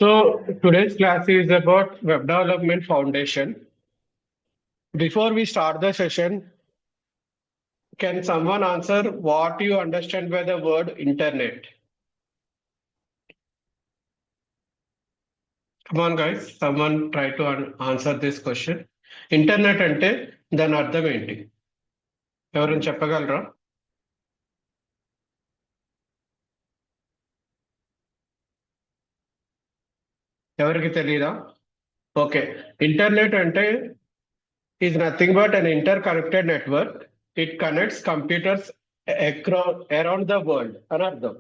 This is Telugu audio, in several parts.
So today's class is about web development foundation. Before we start the session, can someone answer what you understand by the word internet? Come on, guys. Someone try to answer this question. Internet అంటే దాని అర్థం ఏంటి? ఎవరైనా చెప్పగలరా? ఎవరికి తెలీదా? ఓకే. ఇంటర్నెట్ అంటే is nothing but an interconnected network. It connects computers around the world అని అర్థం.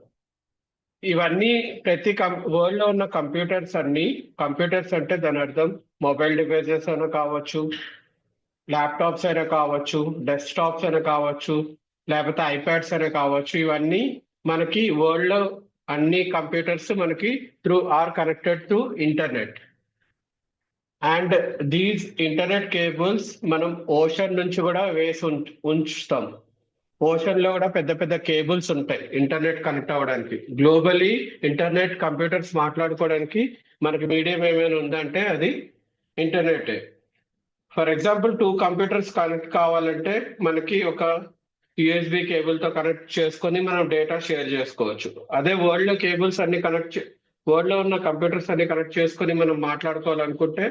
ఇవన్నీ ప్రతి వరల్డ్ లో ఉన్న కంప్యూటర్స్ అంటే దాని అర్థం మొబైల్ డివైజెస్ అయినా కావచ్చు, ల్యాప్టాప్స్ అయినా కావచ్చు, డెస్క్టాప్స్ అయినా కావచ్చు, లేకపోతే ఐప్యాడ్స్ అయినా కావచ్చు. ఇవన్నీ మనకి వరల్డ్ లో అన్ని కంప్యూటర్స్ మనకి through are connected to internet. And these internet cables మనం ఓషన్ నుంచి కూడా వేసి ఉంచుతాం. ఓషన్ లో కూడా పెద్ద పెద్ద కేబుల్స్ ఉంటాయి ఇంటర్నెట్ కనెక్ట్ అవ్వడానికి. గ్లోబలీ ఇంటర్నెట్ కంప్యూటర్స్ మాట్లాడుకోవడానికి మనకి మీడియం ఏమైనా ఉందంటే అది internet. For example 2 computers connect కావాలంటే మనకి ఒక యూఎస్బి కేబుల్ తో కనెక్ట్ చేసుకొని మనం డేటా షేర్ చేసుకోవచ్చు. అదే వరల్డ్ లో కేబుల్స్ అన్ని వరల్డ్ లో ఉన్న కంప్యూటర్స్ అన్ని కనెక్ట్ చేసుకొని మనం మాట్లాడుకోవాలనుకుంటే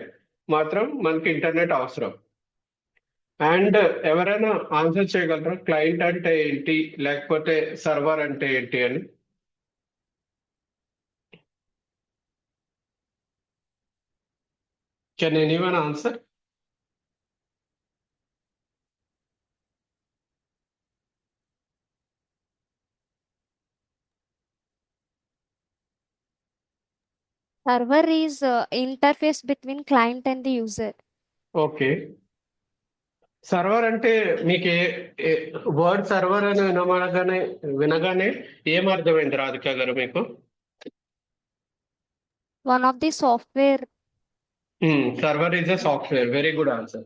మాత్రం మనకి ఇంటర్నెట్ అవసరం. అండ్ ఎవరైనా ఆన్సర్ చేయగలరా క్లయింట్ అంటే ఏంటి లేకపోతే సర్వర్ అంటే ఏంటి అని? Can anyone answer? Server is interface between client and the user. Okay. Server అంటే మీకు వర్డ్ సర్వర్ అని వినగానే ఏం అర్థమైంది రాధిక గారు మీకు? One of the software. Server is a software. Very good answer.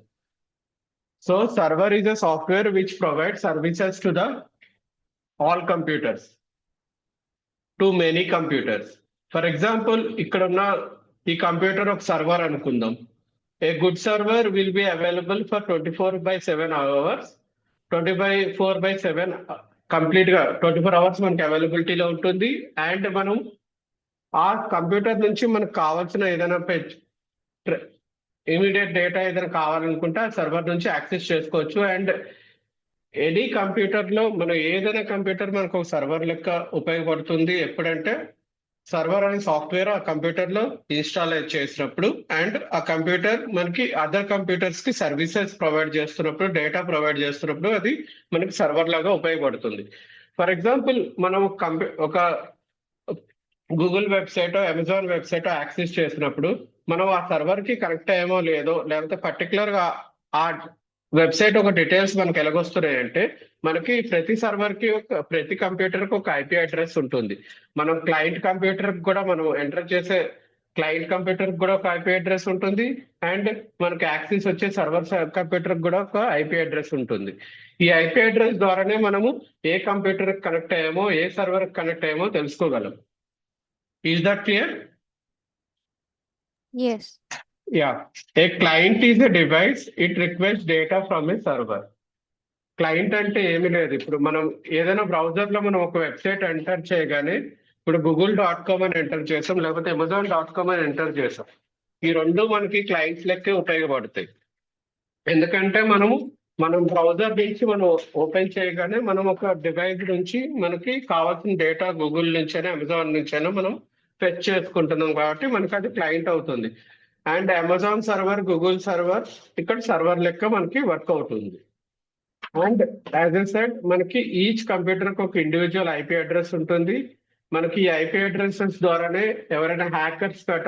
So server is a software which provides services to the all computers, to many computers. For example, ఇక్కడ ఉన్న ఈ కంప్యూటర్ ఒక సర్వర్ అనుకుందాం. A good server will be available for 24/7 hours. 24/7 complete గా 24 hours మనకి అవైలబిలిటీలో ఉంటుంది. అండ్ మనం ఆ కంప్యూటర్ నుంచి మనకు కావాల్సిన ఏదైనా ఇమీడియట్ డేటా ఏదైనా కావాలనుకుంటే ఆ సర్వర్ నుంచి యాక్సెస్ చేసుకోవచ్చు. అండ్ ఎనీ కంప్యూటర్ లో మనం ఏదైనా కంప్యూటర్ మనకు ఒక సర్వర్ లెక్క ఉపయోగపడుతుంది ఎప్పుడంటే సర్వర్ అనే సాఫ్ట్వేర్ ఆ కంప్యూటర్ లో ఇన్స్టాల్ చేసినప్పుడు అండ్ ఆ కంప్యూటర్ మనకి అదర్ కంప్యూటర్స్ కి సర్వీసెస్ ప్రొవైడ్ చేస్తున్నప్పుడు, డేటా ప్రొవైడ్ చేస్తున్నప్పుడు అది మనకి సర్వర్ లాగా ఉపయోగపడుతుంది. ఫర్ ఎగ్జాంపుల్ మనం ఒక Google website, Amazon website access చేసినప్పుడు మనం ఆ సర్వర్ కి కనెక్ట్ అయ్యేమో లేదో, లేకపోతే పర్టికులర్ గా ఆ వెబ్సైట్ ఒక డీటెయిల్స్ మనకి ఎలాగొస్తున్నాయంటే మనకి ప్రతి సర్వర్ కి ప్రతి కంప్యూటర్ కి ఒక ఐపీ అడ్రస్ ఉంటుంది. మనం క్లయింట్ కంప్యూటర్ కూడా మనం ఎంటర్ చేసే క్లయింట్ కంప్యూటర్ కూడా ఒక ఐపీ అడ్రస్ ఉంటుంది. అండ్ మనకి యాక్సెస్ వచ్చే సర్వర్ కంప్యూటర్ కూడా ఒక ఐపీ అడ్రస్ ఉంటుంది. ఈ ఐపీ అడ్రస్ ద్వారానే మనము ఏ కంప్యూటర్ కనెక్ట్ అయ్యామో, ఏ సర్వర్ కనెక్ట్ అయ్యామో తెలుసుకోగలం. Is that clear? Yes. Yeah. A client is a device. It requests data from a server. Client అంటే ఏమి లేదు. ఇప్పుడు మనం ఏదైనా బ్రౌజర్ లో మనం ఒక వెబ్సైట్ ఎంటర్ చేయగానే ఇప్పుడు google.com అని ఎంటర్ చేసాం, లేకపోతే amazon.com అని ఎంటర్ చేసాం. ఈ రెండు మనకి క్లయింట్స్ లెక్కే ఉపయోగపడతాయి. ఎందుకంటే మనం బ్రౌజర్ నుంచి మనం ఓపెన్ చేయగానే మనం ఒక డివైస్ నుంచి మనకి కావాల్సిన డేటా గూగుల్ నుంచైనా అమెజాన్ నుంచైనా మనం ఫెచ్ చేసుకుంటున్నాం కాబట్టి మనకి అది క్లయింట్ అవుతుంది. And Amazon server, Google server ఇక్కడ సర్వర్ లెక్క మనకి వర్క్ అవుతుంది. అండ్ యాజ్ ఎ సెడ్ మనకి ఈచ్ కంప్యూటర్ కి ఒక ఇండివిజువల్ ఐపీ అడ్రస్ ఉంటుంది. మనకి ఈ ఐపీ అడ్రసెస్ ద్వారానే ఎవరైనా హ్యాకర్స్ గట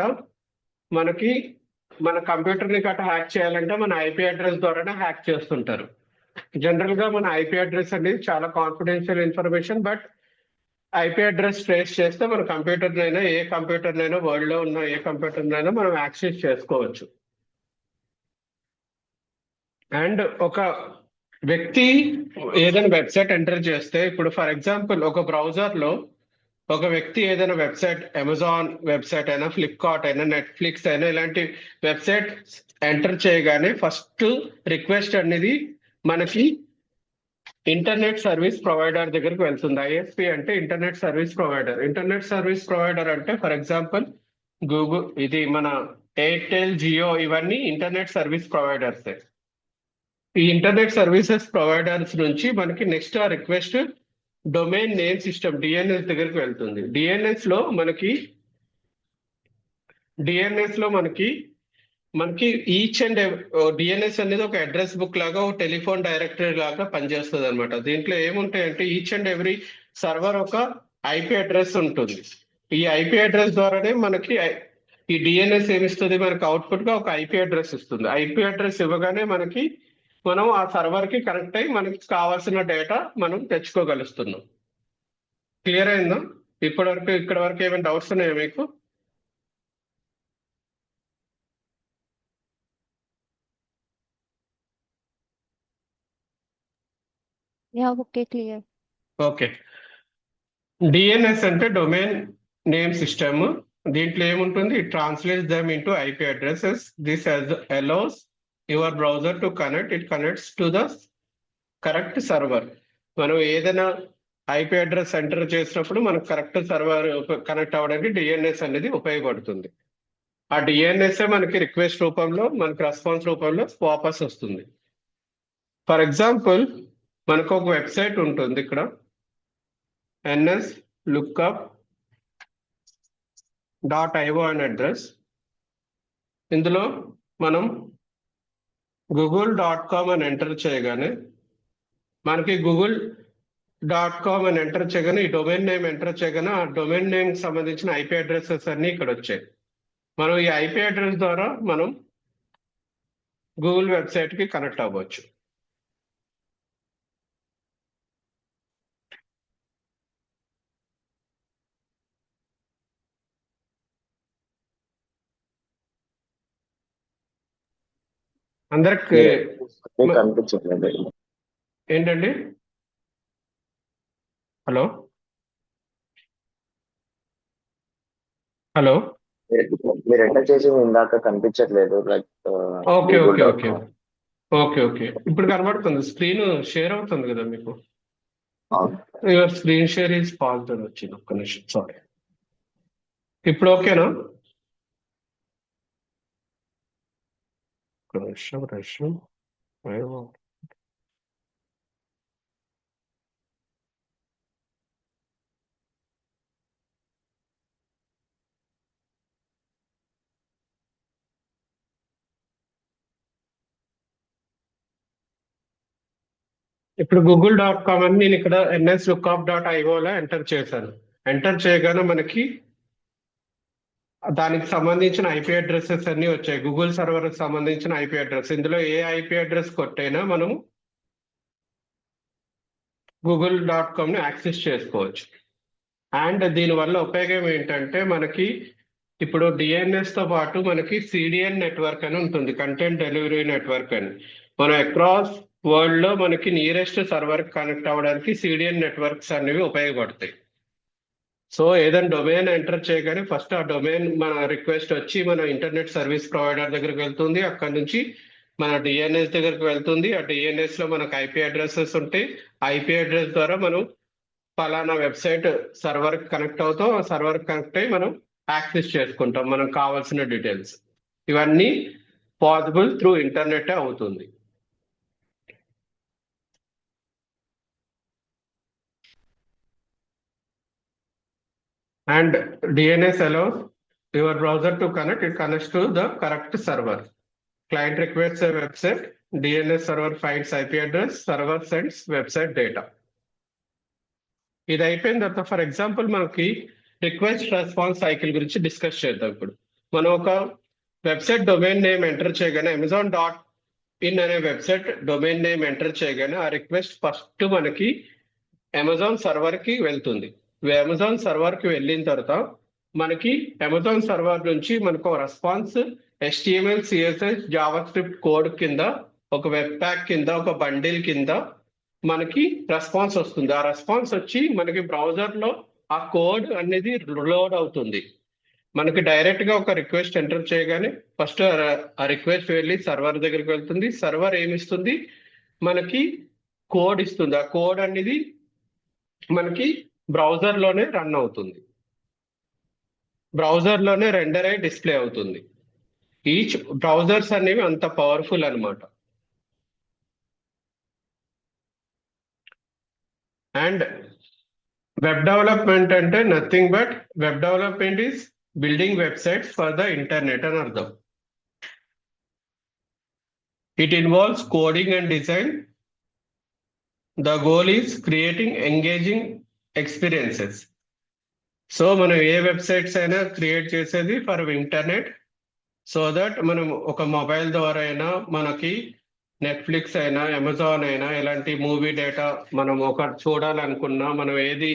మనకి మన కంప్యూటర్ ని గట్రా హ్యాక్ చేయాలంటే మన ఐపీ అడ్రస్ ద్వారానే హ్యాక్ చేస్తుంటారు. జనరల్ గా మన ఐపీ అడ్రస్ అనేది చాలా confidential information. But IP address trace చేస్తే మన కంప్యూటర్నైనా ఏ కంప్యూటర్నైనా వరల్డ్ లో ఉన్న ఏ కంప్యూటర్నైనా మనం యాక్సెస్ చేసుకోవచ్చు. అండ్ ఒక వ్యక్తి ఏదైనా వెబ్సైట్ ఎంటర్ చేస్తే ఇప్పుడు ఫర్ ఎగ్జాంపుల్ ఒక బ్రౌజర్ లో ఒక వ్యక్తి ఏదైనా వెబ్సైట్, అమెజాన్ వెబ్సైట్ అయినా, ఫ్లిప్కార్ట్ అయినా, నెట్ఫ్లిక్స్ అయినా ఇలాంటి వెబ్సైట్ ఎంటర్ చేయగానే ఫస్ట్ రిక్వెస్ట్ అనేది మనకి ఇంటర్నెట్ సర్వీస్ ప్రొవైడర్ దగ్గరికి వెళ్తుంది. ఐఎస్పి అంటే internet service provider. Internet service provider అంటే ఫర్ ఎగ్జాంపుల్ గూగుల్, ఇది మన ఎయిర్టెల్, జియో, ఇవన్నీ ఇంటర్నెట్ సర్వీస్ ప్రొవైడర్స్. ఈ ఇంటర్నెట్ సర్వీసెస్ ప్రొవైడర్స్ నుంచి మనకి నెక్స్ట్ ఆ request domain name system DNS దగ్గరికి వెళ్తుంది. డిఎన్ఎస్ లో మనకి ఈచ్ అండ్ డిఎన్ఎస్ అనేది ఒక అడ్రస్ బుక్ లాగా, ఒక టెలిఫోన్ డైరెక్టరీ లాగా పనిచేస్తుంది అనమాట. దీంట్లో ఏముంటాయంటే ఈచ్ అండ్ ఎవ్రీ సర్వర్ ఒక ఐపీ అడ్రస్ ఉంటుంది. ఈ ఐపీ అడ్రస్ ద్వారానే మనకి ఈ డిఎన్ఎస్ ఏమిస్తుంది, మనకి అవుట్పుట్ గా ఒక ఐపీ అడ్రస్ ఇస్తుంది. ఐపీ అడ్రస్ ఇవ్వగానే మనం ఆ సర్వర్ కి కనెక్ట్ అయ్యి మనకి కావాల్సిన డేటా మనం తెచ్చుకోగలుస్తున్నాం. క్లియర్ అయిందా? ఇక్కడ వరకు ఏమైనా డౌట్స్ ఉన్నాయా మీకు? Yeah, okay, clear. Okay. DNS అంటే డొమైన్ నేమ్ సిస్టమ్. దీంట్లో ఏముంటుంది, it translates them into IP addresses. This allows your browser to connect. It connects to the correct server. మనం ఏదైనా ఐపీ అడ్రస్ ఎంటర్ చేసినప్పుడు మనకు కరెక్ట్ సర్వర్ కనెక్ట్ అవ్వడానికి డిఎన్ఎస్ అనేది ఉపయోగపడుతుంది. ఆ డిఎన్ఎస్ మనకి రిక్వెస్ట్ రూపంలో, మనకి రెస్పాన్స్ రూపంలో వాపస్ వస్తుంది. ఫర్ ఎగ్జాంపుల్ మనకు ఒక వెబ్సైట్ ఉంటుంది ఇక్కడ, nslookup.io అనే అడ్రస్. ఇందులో మనం google.com అని ఎంటర్ చేయగానే మనకి google.com అని ఎంటర్ చేయగానే ఈ డొమైన్ నేమ్ ఎంటర్ చేయగానే ఆ డొమైన్ నేమ్ సంబంధించిన ఐపీ అడ్రసెస్ అన్ని ఇక్కడ వచ్చాయి. మనం ఈ ఐపీ అడ్రస్ ద్వారా మనం గూగుల్ వెబ్సైట్ కి కనెక్ట్ అవ్వచ్చు. అందరికి కనిపించట్లేదు. ఏంటండి? హలో హలో మీరు ఎంటర్ చేసి ఇందాక కనిపించట్లేదు. Like okay okay okay okay okay ఇప్పుడు కనబడుతుంది. స్క్రీన్ షేర్ అవుతుంది కదా మీకు? Your screen share is paused అని వచ్చింది. ఒక్క నిమిషం, సారీ. ఇప్పుడు ఓకేనా? ఒక్క నిమిషం. ఇప్పుడు google.com అని నేను ఇక్కడ nslookup.io లో ఎంటర్ చేశాను. ఎంటర్ చేయగానే మనకి దానికి సంబంధించిన ఐపీ అడ్రసెస్ అన్ని వచ్చాయి. గూగుల్ సర్వర్ కి సంబంధించిన ఐపీ అడ్రస్. ఇందులో ఏ ఐపీ అడ్రస్ కొట్టైనా మనము google.com ని యాక్సెస్ చేసుకోవచ్చు. అండ్ దీనివల్ల ఉపయోగం ఏంటంటే మనకి ఇప్పుడు డిఎన్ఎస్ తో పాటు మనకి సిడిఎన్ నెట్వర్క్ అని ఉంటుంది, కంటెంట్ డెలివరీ నెట్వర్క్ అని. మనం అక్రాస్ వరల్డ్ లో మనకి నియరెస్ట్ సర్వర్ కనెక్ట్ అవ్వడానికి సిడిఎన్ నెట్వర్క్స్ అనేవి ఉపయోగపడతాయి. సో ఏదైనా డొమైన్ ఎంటర్ చేయగానే ఫస్ట్ ఆ డొమైన్ మన రిక్వెస్ట్ వచ్చి మన ఇంటర్నెట్ సర్వీస్ ప్రొవైడర్ దగ్గరికి వెళ్తుంది. అక్కడ నుంచి మన డిఎన్ఎస్ దగ్గరికి వెళ్తుంది. ఆ డిఎన్ఎస్ లో మనకు ఐపీ అడ్రసెస్ ఉంటాయి. ఐపీ అడ్రస్ ద్వారా మనం ఫలానా వెబ్సైట్ సర్వర్ కనెక్ట్ అవుతాం. ఆ సర్వర్ కనెక్ట్ అయ్యి మనం యాక్సెస్ చేసుకుంటాం మనకు కావాల్సిన డీటెయిల్స్. ఇవన్నీ పాసిబుల్ త్రూ ఇంటర్నెట్ అవుతుంది. And DNS allows your browser to connect. It connects to the correct server. Client requests a website. DNS server finds IP address. Server sends website data. ఇది అయిపోయిన తర్వాత ఫర్ ఎగ్జాంపుల్ మనకి రిక్వెస్ట్ రెస్పాన్స్ సైకిల్ గురించి డిస్కస్ చేద్దాం. ఇప్పుడు మనం ఒక వెబ్సైట్ డొమైన్ నేమ్ ఎంటర్ చేయగానే amazon.in అనే వెబ్సైట్ డొమైన్ నేమ్ ఎంటర్ చేయగానే ఆ రిక్వెస్ట్ ఫస్ట్ మనకి అమెజాన్ సర్వర్ కి వెళ్తుంది. అమెజాన్ సర్వర్ కి వెళ్ళిన తర్వాత మనకి అమెజాన్ సర్వర్ నుంచి మనకు response HTML, CSS, Java script code కింద, ఒక వెబ్ ప్యాక్ కింద, ఒక బండిల్ కింద మనకి రెస్పాన్స్ వస్తుంది. ఆ రెస్పాన్స్ వచ్చి మనకి బ్రౌజర్ లో ఆ కోడ్ అనేది లోడ్ అవుతుంది. మనకి డైరెక్ట్ గా ఒక రిక్వెస్ట్ ఎంటర్ చేయగానే ఫస్ట్ ఆ రిక్వెస్ట్ వెళ్ళి సర్వర్ దగ్గరికి వెళ్తుంది. సర్వర్ ఏమిస్తుంది, మనకి కోడ్ ఇస్తుంది. ఆ కోడ్ అనేది మనకి బ్రౌజర్ లోనే రన్ అవుతుంది, బ్రౌజర్ లోనే రెండర్ అయి డిస్ప్లే అవుతుంది. ఈచ్ బ్రౌజర్స్ అనేవి అంత పవర్ఫుల్ అన్నమాట. అండ్ వెబ్ డెవలప్మెంట్ అంటే nothing but web development is building websites for the internet అని అర్థం. It involves coding and design. The goal is creating engaging experiences. So మనం ఏ వెబ్సైట్స్ అయినా క్రియేట్ చేసేది ఫర్ ఇంటర్నెట్, సో దట్ మనం ఒక మొబైల్ ద్వారా అయినా మనకి నెట్ఫ్లిక్స్ అయినా అమెజాన్ అయినా ఇలాంటి మూవీ డేటా మనం ఒక చూడాలనుకున్నా, మనం ఏది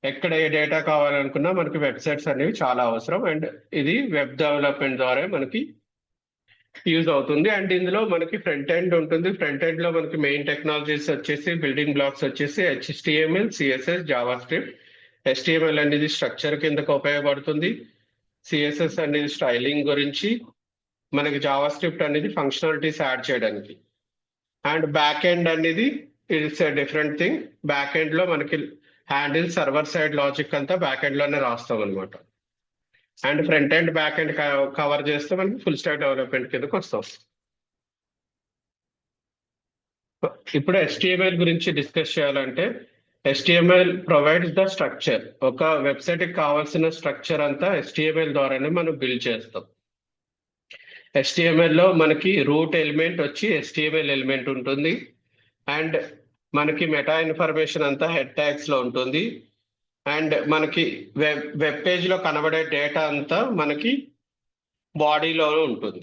ఎక్కడ ఏ డేటా కావాలనుకున్నా మనకి వెబ్సైట్స్ అనేవి చాలా అవసరం. అండ్ ఇది వెబ్ డెవలప్మెంట్ ద్వారా మనకి యూజ్ అవుతుంది. అండ్ ఇందులో మనకి ఫ్రంట్ ఎండ్ ఉంటుంది. ఫ్రంట్ ఎండ్ లో మనకి మెయిన్ టెక్నాలజీస్ వచ్చేసి బిల్డింగ్ బ్లాక్స్ వచ్చేసి HTML, CSS, Java script. HTML అనేది స్ట్రక్చర్ కిందకు ఉపయోగపడుతుంది, CSS అనేది స్టైలింగ్ గురించి, మనకి జావా స్క్రిప్ట్ అనేది ఫంక్షనాలిటీస్ యాడ్ చేయడానికి. అండ్ బ్యాక్ ఎండ్ అనేది it's different thing. Back end లో మనకి హ్యాండిల్ సర్వర్ సైడ్ లాజిక్ అంతా బ్యాక్ ఎండ్ లోనే రాస్తాం అనమాట. And front end back end cover చేస్తే మనకి ఫుల్ స్టాక్ డెవలప్మెంట్ కిందకి వస్తాం. ఇప్పుడు HTML గురించి డిస్కస్ చేయాలంటే HTML ప్రొవైడ్స్ ద స్ట్రక్చర్. ఒక వెబ్సైట్ కి కావాల్సిన స్ట్రక్చర్ అంతా HTML ద్వారానే మనం బిల్డ్ చేస్తాం. HTML లో మనకి రూట్ ఎలిమెంట్ వచ్చి HTML ఎలిమెంట్ ఉంటుంది. అండ్ మనకి మెటా ఇన్ఫర్మేషన్ అంతా హెడ్ ట్యాగ్స్ లో ఉంటుంది. అండ్ మనకి వెబ్ పేజ్ లో కనబడే డేటా అంతా మనకి బాడీలో ఉంటుంది.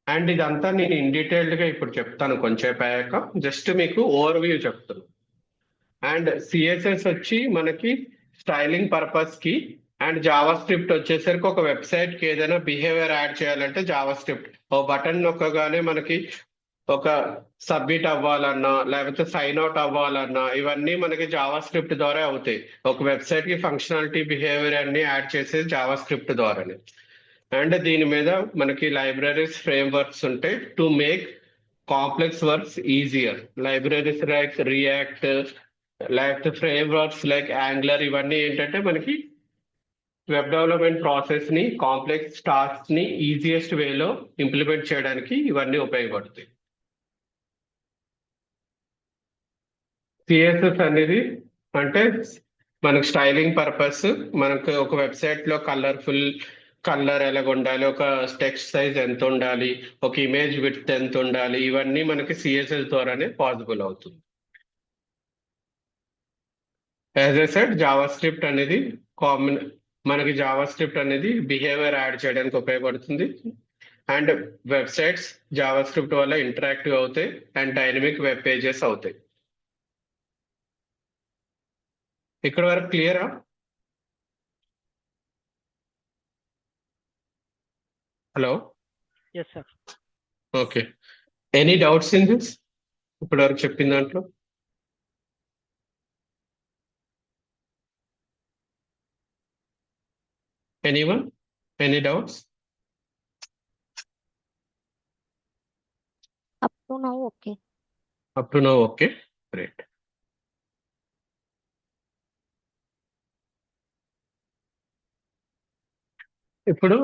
అండ్ ఇదంతా నేను ఇన్ డీటెయిల్డ్ గా ఇప్పుడు చెప్తాను కొంచెంసేపు అయ్యాక, జస్ట్ మీకు ఓవర్ వ్యూ చెప్తాను. అండ్ CSS వచ్చి మనకి స్టైలింగ్ పర్పస్ కి, అండ్ జావా స్క్రిప్ట్ వచ్చేసరికి ఒక వెబ్సైట్ కి ఏదైనా బిహేవియర్ యాడ్ చేయాలంటే జావా స్క్రిప్ట్ ఓ బటన్ నొక్కగానే మనకి ఒక సబ్మిట్ అవ్వాలన్నా లేకపోతే సైన్ అవుట్ అవ్వాలన్నా ఇవన్నీ మనకి జావా స్క్రిప్ట్ ద్వారా అవుతాయి. ఒక వెబ్సైట్ కి ఫంక్షనాలిటీ బిహేవియర్ అన్ని యాడ్ చేసేది జావా స్క్రిప్ట్ ద్వారానే. అండ్ దీని మీద మనకి లైబ్రరీస్, ఫ్రేమ్ వర్క్స్ ఉంటాయి to make complex works easier. Libraries like react, లేకపోతే ఫ్రేమ్ వర్క్స్ లైక్ యాంగ్లర్, ఇవన్నీ ఏంటంటే మనకి వెబ్ డెవలప్మెంట్ ప్రాసెస్ ని, కాంప్లెక్స్ టాస్క్ ని ఈజియెస్ట్ వేలో ఇంప్లిమెంట్ చేయడానికి ఇవన్నీ ఉపయోగపడతాయి. CSS అనేది అంటే మనకు స్టైలింగ్ పర్పస్, మనకు ఒక వెబ్సైట్ లో కలర్ ఎలాగ ఉండాలి, ఒక టెక్స్ట్ సైజ్ ఎంత ఉండాలి, ఒక ఇమేజ్ విడ్త్ ఎంత ఉండాలి, ఇవన్నీ మనకి CSS ద్వారానే పాసిబుల్ అవుతుంది. యాజ్ ఎ సెడ్ జావా స్క్రిప్ట్ అనేది మనకి జావా స్క్రిప్ట్ అనేది బిహేవియర్ యాడ్ చేయడానికి ఉపయోగపడుతుంది. అండ్ వెబ్సైట్స్ జావా స్క్రిప్ట్ వల్ల ఇంటరాక్టివ్ అవుతాయి అండ్ డైనమిక్ వెబ్ పేజెస్ అవుతాయి. ఇక్కడ వరకు క్లియరా? Hello, Yes, sir. Okay. Any doubts in this ఇప్పటి వరకు చెప్పిన దాంట్లో? Anyone, any doubts? Up to now, okay. Up to no okay, great. ఇప్పుడు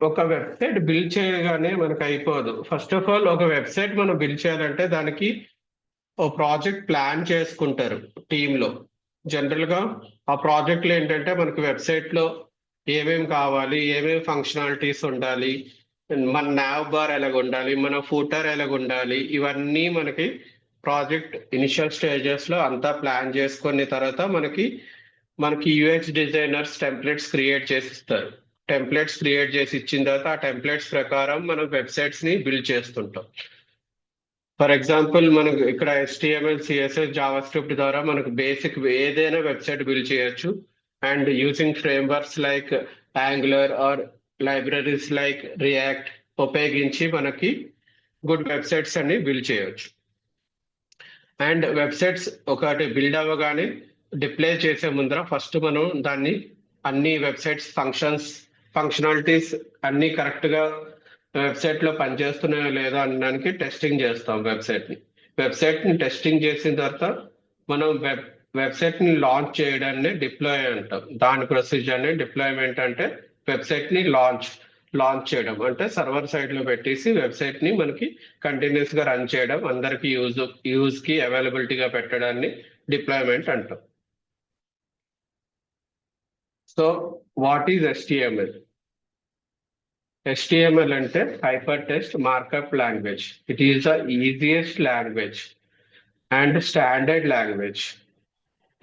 ఒక వెబ్సైట్ బిల్డ్ చేయగానే మనకు అయిపోదు. ఫస్ట్ ఆఫ్ ఆల్ ఒక వెబ్సైట్ మనం బిల్డ్ చేయాలంటే దానికి ఓ ప్రాజెక్ట్ ప్లాన్ చేసుకుంటారు టీంలో. జనరల్ గా ఆ ప్రాజెక్ట్ లో ఏంటంటే మనకి వెబ్సైట్ లో ఏమేమి కావాలి, ఏమేమి ఫంక్షనాలిటీస్ ఉండాలి, మన nav బార్ ఎలాగ ఉండాలి, మన ఫూటర్ ఎలాగ ఉండాలి, ఇవన్నీ మనకి ప్రాజెక్ట్ ఇనిషియల్ స్టేజెస్ లో అంతా ప్లాన్ చేసుకున్న తర్వాత మనకి UX డిజైనర్స్ టెంప్లెట్స్ క్రియేట్ చేసి ఇస్తారు. టెంప్లెట్స్ క్రియేట్ చేసి ఇచ్చిన తర్వాత ఆ టెంప్లెట్స్ ప్రకారం మనం వెబ్సైట్స్ ని బిల్డ్ చేస్తుంటాం. ఫర్ ఎగ్జాంపుల్ మనకు ఇక్కడ HTML, CSS, జావా స్క్రిప్ట్ ద్వారా మనకు బేసిక్ ఏదైనా వెబ్సైట్ బిల్డ్ చేయొచ్చు. And using frameworks like Angular or libraries like React ఉపయోగించి మనకి గుడ్ వెబ్సైట్స్ అన్ని బిల్డ్ చేయొచ్చు. అండ్ వెబ్సైట్స్ ఒకటి బిల్డ్ అవ్వగానే డిప్లై చేసే ముందర ఫస్ట్ మనం దాన్ని అన్ని వెబ్సైట్స్ ఫంక్షనాలిటీస్ అన్ని కరెక్ట్ గా వెబ్సైట్ లో పనిచేస్తున్నాయో లేదో అనడానికి టెస్టింగ్ చేస్తాం వెబ్సైట్ ని టెస్టింగ్ చేసిన తర్వాత మనం వెబ్సైట్ ని లాంచ్ చేయడాన్ని డిప్లాయ్ అంటాం. దాని ప్రొసీజర్ ని డిప్లాయ్మెంట్ అంటే వెబ్సైట్ ని లాంచ్ చేయడం అంటే సర్వర్ సైడ్ లో పెట్టేసి వెబ్సైట్ ని మనకి కంటిన్యూస్ గా రన్ చేయడం, అందరికి యూజ్ కి అవైలబిలిటీగా పెట్టడాన్ని డిప్లాయ్మెంట్ అంటాం. So what is HTML? HTML అంటే hyper text markup language. It is the easiest language and standard language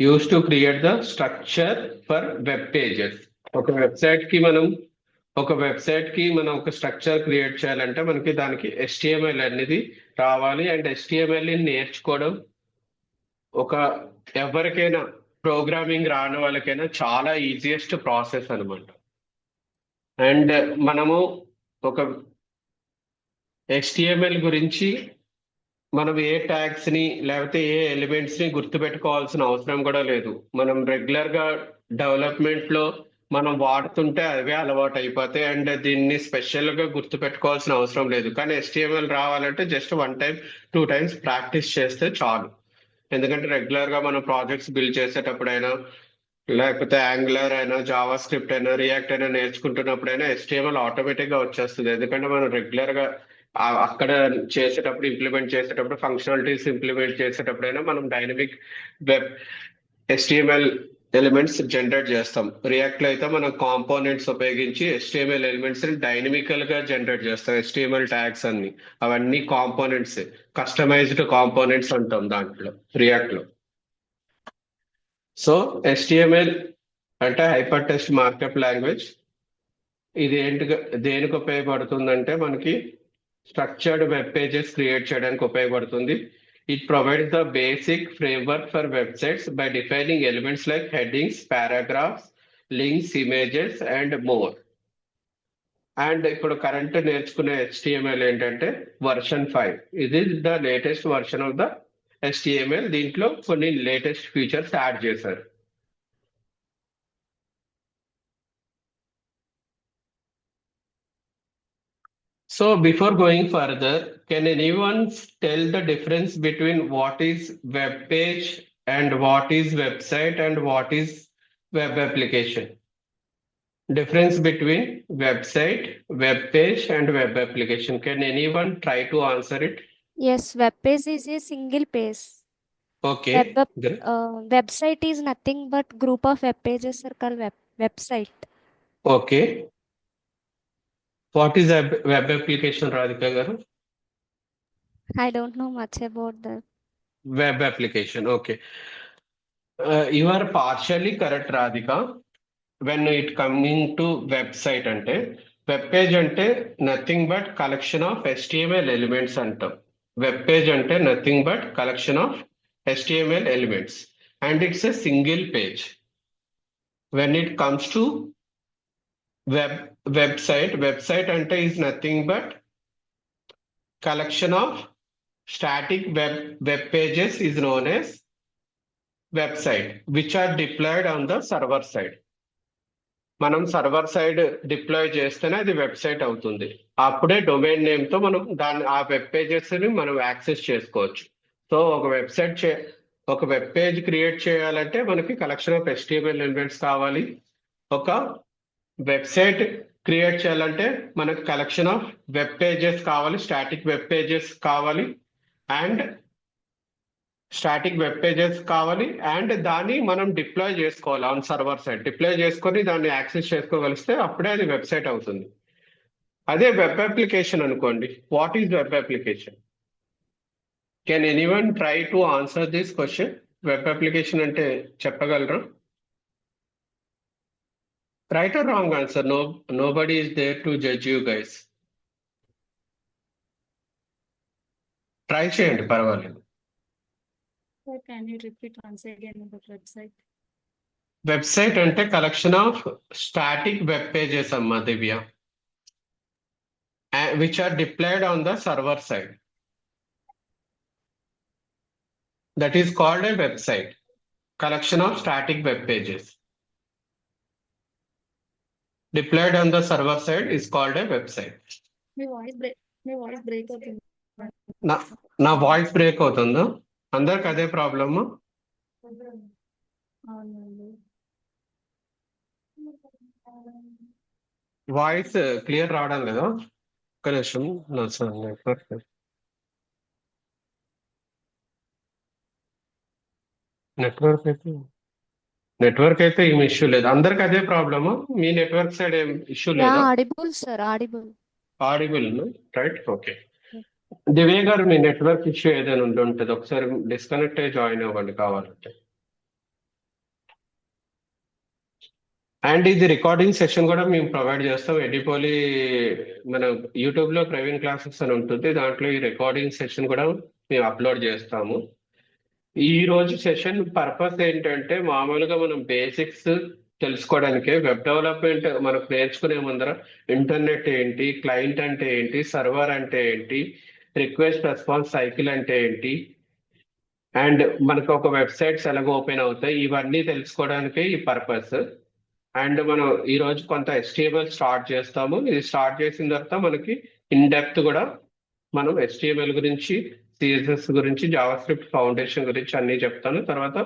use to create the structure for web pages. ఒక వెబ్సైట్ కి మనం ఒక స్ట్రక్చర్ క్రియేట్ చేయాలంటే మనకి దానికి HTML అనేది రావాలి. అండ్ HTML ని నేర్చుకోవడం ఎవరికైనా ప్రోగ్రామింగ్ రాని వాళ్ళకైనా చాలా ఈజియెస్ట్ ప్రాసెస్ అనమాట. అండ్ మనము ఒక HTML గురించి మనం ఏ ట్యాగ్స్ ని లేకపోతే ఏ ఎలిమెంట్స్ ని గుర్తుపెట్టుకోవాల్సిన అవసరం కూడా లేదు. మనం రెగ్యులర్ గా డెవలప్మెంట్ లో మనం వాడుతుంటే అవే అలవాటు అయిపోతాయి అండ్ దీన్ని స్పెషల్ గా గుర్తుపెట్టుకోవాల్సిన అవసరం లేదు. కానీ HTML రావాలంటే జస్ట్ 1 time 2 times ప్రాక్టీస్ చేస్తే చాలు. ఎందుకంటే రెగ్యులర్ గా మనం ప్రాజెక్ట్స్ బిల్డ్ చేసేటప్పుడైనా లేకపోతే యాంగులర్ అయినా జావా స్క్రిప్ట్ అయినా రియాక్ట్ అయినా నేర్చుకుంటున్నప్పుడైనా HTML ఆటోమేటిక్ గా వచ్చేస్తుంది. ఎందుకంటే మనం రెగ్యులర్ గా అక్కడ ఇంప్లిమెంట్ చేసేటప్పుడు ఫంక్షనాలిటీస్ ఇంప్లిమెంట్ చేసేటప్పుడైనా మనం dynamic web HTML elements generate చేస్తాం. రియాక్ట్ లో అయితే మనం కాంపోనెంట్స్ ఉపయోగించి HTML ఎలిమెంట్స్ ని డైనమికల్ గా జనరేట్ చేస్తాం. HTML ట్యాగ్స్ అన్ని అవన్నీ కాంపోనెంట్స్, కస్టమైజ్డ్ కాంపోనెంట్స్ అంటాం దాంట్లో రియాక్ట్ లో. సో HTML అంటే హైపర్ టెక్స్ట్ మార్కప్ లాంగ్వేజ్. ఇది దేనికి ఉపయోగపడుతుందంటే మనకి స్ట్రక్చర్డ్ వెబ్ పేజెస్ క్రియేట్ చేయడానికి ఉపయోగపడుతుంది. It provides the basic framework for websites by defining elements like headings, paragraphs, links, images, and more. And ఇప్పుడు కరెంట్ నేర్చుకునే HTML ఏంటంటే వర్షన్ 5. ఇది the latest version of the HTML. దీంట్లో కొన్ని లేటెస్ట్ ఫీచర్స్ యాడ్ చేశారు. So before going further, can anyone tell the difference between what is web page and what is website and what is web application? Difference between website, web page and web application. Can anyone try to answer it? Yes, web page is a single page. Okay. Website is nothing but group of web pages are called website. Okay. What is a web application, Radhika garu? I don't know much about that. Web application. Okay. You are partially correct, Radhika. When it coming to website ante web page ante nothing but collection of HTML elements antam. Web page ante nothing but collection of HTML elements and it's a single page. When it comes to website ante is nothing but collection of static web pages is known as website which are deployed on the server side. మనం సర్వర్ సైడ్ డిప్లాయ్ చేస్తేనే అది వెబ్సైట్ అవుతుంది. అప్పుడే డొమైన్ నేమ్ తో మనం ఆ వెబ్ పేజెస్ ని మనం యాక్సెస్ చేసుకోవచ్చు. సో ఒక వెబ్ పేజ్ క్రియేట్ చేయాలంటే మనకి కలెక్షన్ ఆఫ్ HTML ఎలిమెంట్స్ కావాలి. ఒక వెబ్సైట్ క్రియేట్ చేయాలంటే మనకు కలెక్షన్ ఆఫ్ వెబ్ పేజెస్ కావాలి, స్టాటిక్ వెబ్ పేజెస్ కావాలి అండ్ దాన్ని మనం డిప్లాయ్ చేసుకోవాలి ఆన్ సర్వర్ సైడ్. డిప్లాయ్ చేసుకొని దాన్ని యాక్సెస్ చేసుకోగలిస్తే అప్పుడే అది వెబ్సైట్ అవుతుంది. అదే వెబ్ అప్లికేషన్ అనుకోండి. What is web application? Can anyone try to answer this question? Web application అంటే చెప్పగలరా? Right or wrong answer? Nobody is there to judge you guys. Try చేయండి, పర్వాలేదు. Sir, can you repeat once again about website? Website అంటే collection of static web pages అమ్మా Divya, which are deployed on the server side. that is called a website. Collection of static web pages deployed on the server side is called a website. Me voice break అవుతుంది. నా వాయిస్ బ్రేక్ అవుతుందా? అందరికి అదే ప్రాబ్లమ్? అవునండి. వాయిస్ క్లియర్ రావడం లేదా? ఒక్క నిమిషం, నా నెట్వర్క్ అయితే ఏం ఇష్యూ లేదు. అందరికి అదే ప్రాబ్లము? మీ నెట్వర్క్ సైడ్ ఏం ఇష్యూ Yeah, లేదా? audible, sir. Audible. Audible right, okay. Divya గారు, మీ నెట్వర్క్ ఇష్యూ ఏదైనా ఉంటుంది, ఒకసారి డిస్కనెక్ట్ అయ్యి జాయిన్ అవ్వండి కావాలంటే. అండ్ ఇది రికార్డింగ్ సెషన్ కూడా మేము ప్రొవైడ్ చేస్తాం. ఎడిపోలి మన యూట్యూబ్ లో ప్రవీణ్ క్లాసెస్ అని ఉంటుంది, దాంట్లో ఈ రికార్డింగ్ సెషన్ కూడా మేము అప్లోడ్ చేస్తాము. ఈ రోజు సెషన్ పర్పస్ ఏంటంటే, మామూలుగా మనం బేసిక్స్ తెలుసుకోవడానికే. వెబ్ డెవలప్మెంట్ మనకు నేర్చుకునే ముందర ఇంటర్నెట్ ఏంటి, క్లయింట్ అంటే ఏంటి, సర్వర్ అంటే ఏంటి, రిక్వెస్ట్ రెస్పాన్స్ సైకిల్ అంటే ఏంటి, అండ్ మనకు ఒక వెబ్సైట్స్ ఎలాగ ఓపెన్ అవుతాయి, ఇవన్నీ తెలుసుకోవడానికే ఈ పర్పస్. అండ్ మనం ఈ రోజు కొంత HTML స్టార్ట్ చేస్తాము. ఇది స్టార్ట్ చేసిన తర్వాత మనకి ఇన్ డెప్త్ కూడా మనం HTML గురించి, CSS గురించి, జావాస్క్రిప్ట్ ఫౌండేషన్ గురించి అన్ని చెప్తాను. తర్వాత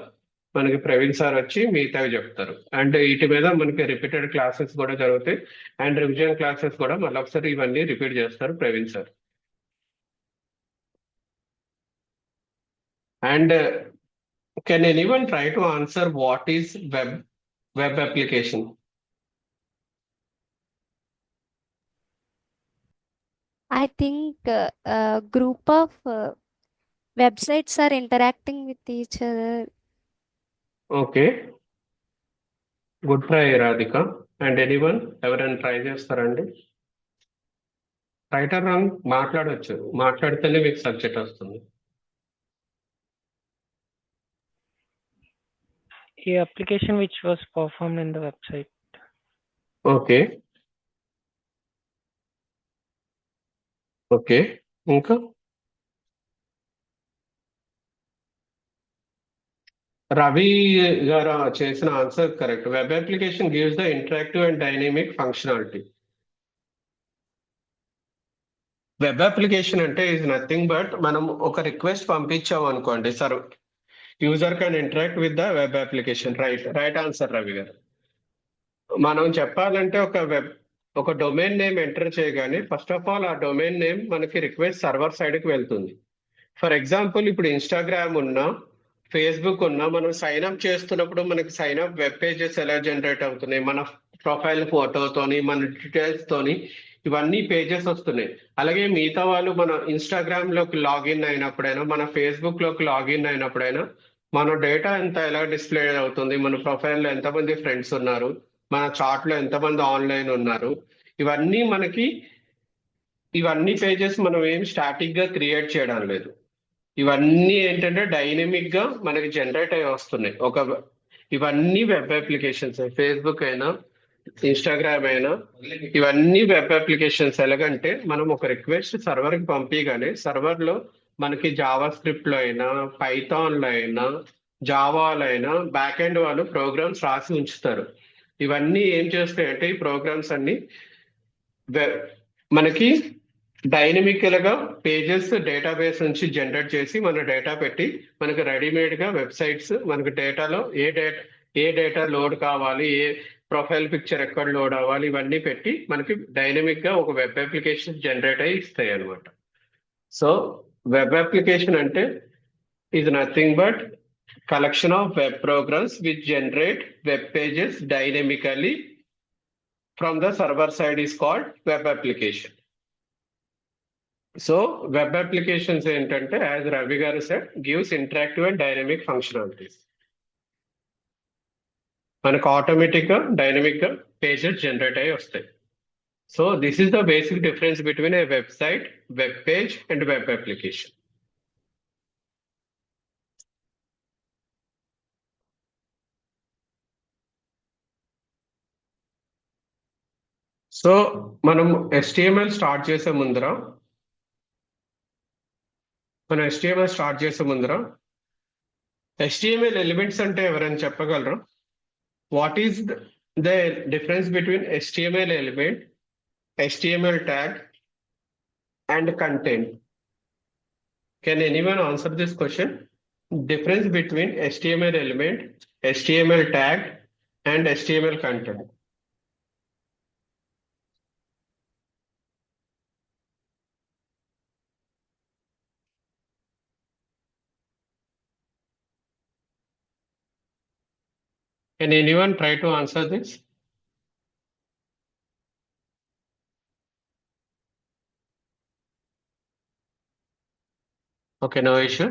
మనకి ప్రవీణ్ సార్ వచ్చి మిగతావి చెప్తారు. అండ్ వీటి మీద మనకి రిపీటెడ్ క్లాసెస్ కూడా జరుగుతాయి. అండ్ రివిజన్ క్లాసెస్ కూడా మళ్ళీ ఒకసారి ఇవన్నీ రిపీట్ చేస్తారు Praveen sir. And can anyone try to answer what is web application? I think group of websites are interacting with each other. Okay, good try Radhika. And anyone, ఎవరైనా ట్రై చేస్తారండి? రైట్ ఆర్ రాంగ్ మాట్లాడవచ్చు, మాట్లాడితేనే మీకు సబ్జెక్ట్ వస్తుంది. A application which was performed in the website. Okay okay, ఇంకా రవి గారు చేసిన answer correct. Web application gives the interactive and dynamic functionality. Web application అంటే ఈజ్ నథింగ్ బట్, మనం ఒక రిక్వెస్ట్ పంపించాం అనుకోండి, sir user can interact with the web application. Right answer Ravi గారు. మనం చెప్పాలంటే ఒక డొమైన్ నేమ్ ఎంటర్ చేయగానే ఫస్ట్ ఆఫ్ ఆల్ ఆ డొమైన్ నేమ్ మనకి రిక్వెస్ట్ సర్వర్ సైడ్కి వెళ్తుంది. ఫర్ ఎగ్జాంపుల్, ఇప్పుడు ఇన్స్టాగ్రామ్ ఉన్నా, ఫేస్బుక్ ఉన్నా, మనం సైన్ అప్ చేస్తున్నప్పుడు మనకి సైన్ అప్ వెబ్ పేజెస్ ఎలా జనరేట్ అవుతున్నాయి, మన ప్రొఫైల్ ఫోటోతోని, మన డీటెయిల్స్ తోని ఇవన్నీ పేజెస్ వస్తున్నాయి. అలాగే మిగతా వాళ్ళు మన ఇన్స్టాగ్రామ్ లోకి లాగిన్ అయినప్పుడైనా, మన ఫేస్బుక్ లోకి లాగిన్ అయినప్పుడైనా మన డేటా ఎంత ఎలా డిస్ప్లే అవుతుంది, మన ప్రొఫైల్లో ఎంతమంది ఫ్రెండ్స్ ఉన్నారు, మన చాట్ లో ఎంతమంది ఆన్లైన్ ఉన్నారు, ఇవన్నీ పేజెస్ మనం ఏం స్టాటిక్ గా క్రియేట్ చేయడం లేదు. ఇవన్నీ ఏంటంటే డైనమిక్ గా మనకి జనరేట్ అయ్యి వస్తున్నాయి. ఇవన్నీ వెబ్ అప్లికేషన్స్, ఫేస్బుక్ అయినా, ఇన్స్టాగ్రామ్ అయినా, ఇవన్నీ వెబ్ అప్లికేషన్స్. ఎలాగంటే మనం ఒక రిక్వెస్ట్ సర్వర్ కి పంపించగానే సర్వర్ లో మనకి జావా స్క్రిప్ట్ లో అయినా, పైథాన్ లో అయినా, జావాలో అయినా బ్యాక్ ఎండ్ వాళ్ళు ప్రోగ్రామ్స్ రాసి ఉంచుతారు. ఇవన్నీ ఏం చేస్తాయంటే ఈ ప్రోగ్రామ్స్ అన్ని మనకి డైనమికల్ గా పేజెస్ డేటాబేస్ నుంచి జనరేట్ చేసి మన డేటా పెట్టి మనకి రెడీమేడ్ గా వెబ్సైట్స్, మనకి డేటాలో ఏ డేటా లోడ్ కావాలి, ఏ ప్రొఫైల్ పిక్చర్ ఎక్కడ లోడ్ అవ్వాలి, ఇవన్నీ పెట్టి మనకి డైనమిక్ గా ఒక వెబ్ అప్లికేషన్ జనరేట్ అయ్యి ఇస్తాయి అనమాట. సో వెబ్ అప్లికేషన్ అంటే is nothing but collection of web programs which generate web pages dynamically from the server side is called web application. So web applications ఏంటంటే, as Ravi garu said, gives interactive and dynamic functionalities. మనకు ఆటోమేటిక్ గా డైనమిక్ గా పేజెస్ జనరేట్ అయ్యి వస్తాయి. So this is the basic difference between A website, web page and web application. So మనం HTML స్టార్ట్ చేసే ముందర HTML ఎలిమెంట్స్ అంటే ఎవరైనా చెప్పగలరు? What is the difference between HTML element, HTML tag and content? Can anyone answer this question? Difference between HTML element, HTML tag and HTML content. Can anyone try to answer this? Okay, no issue.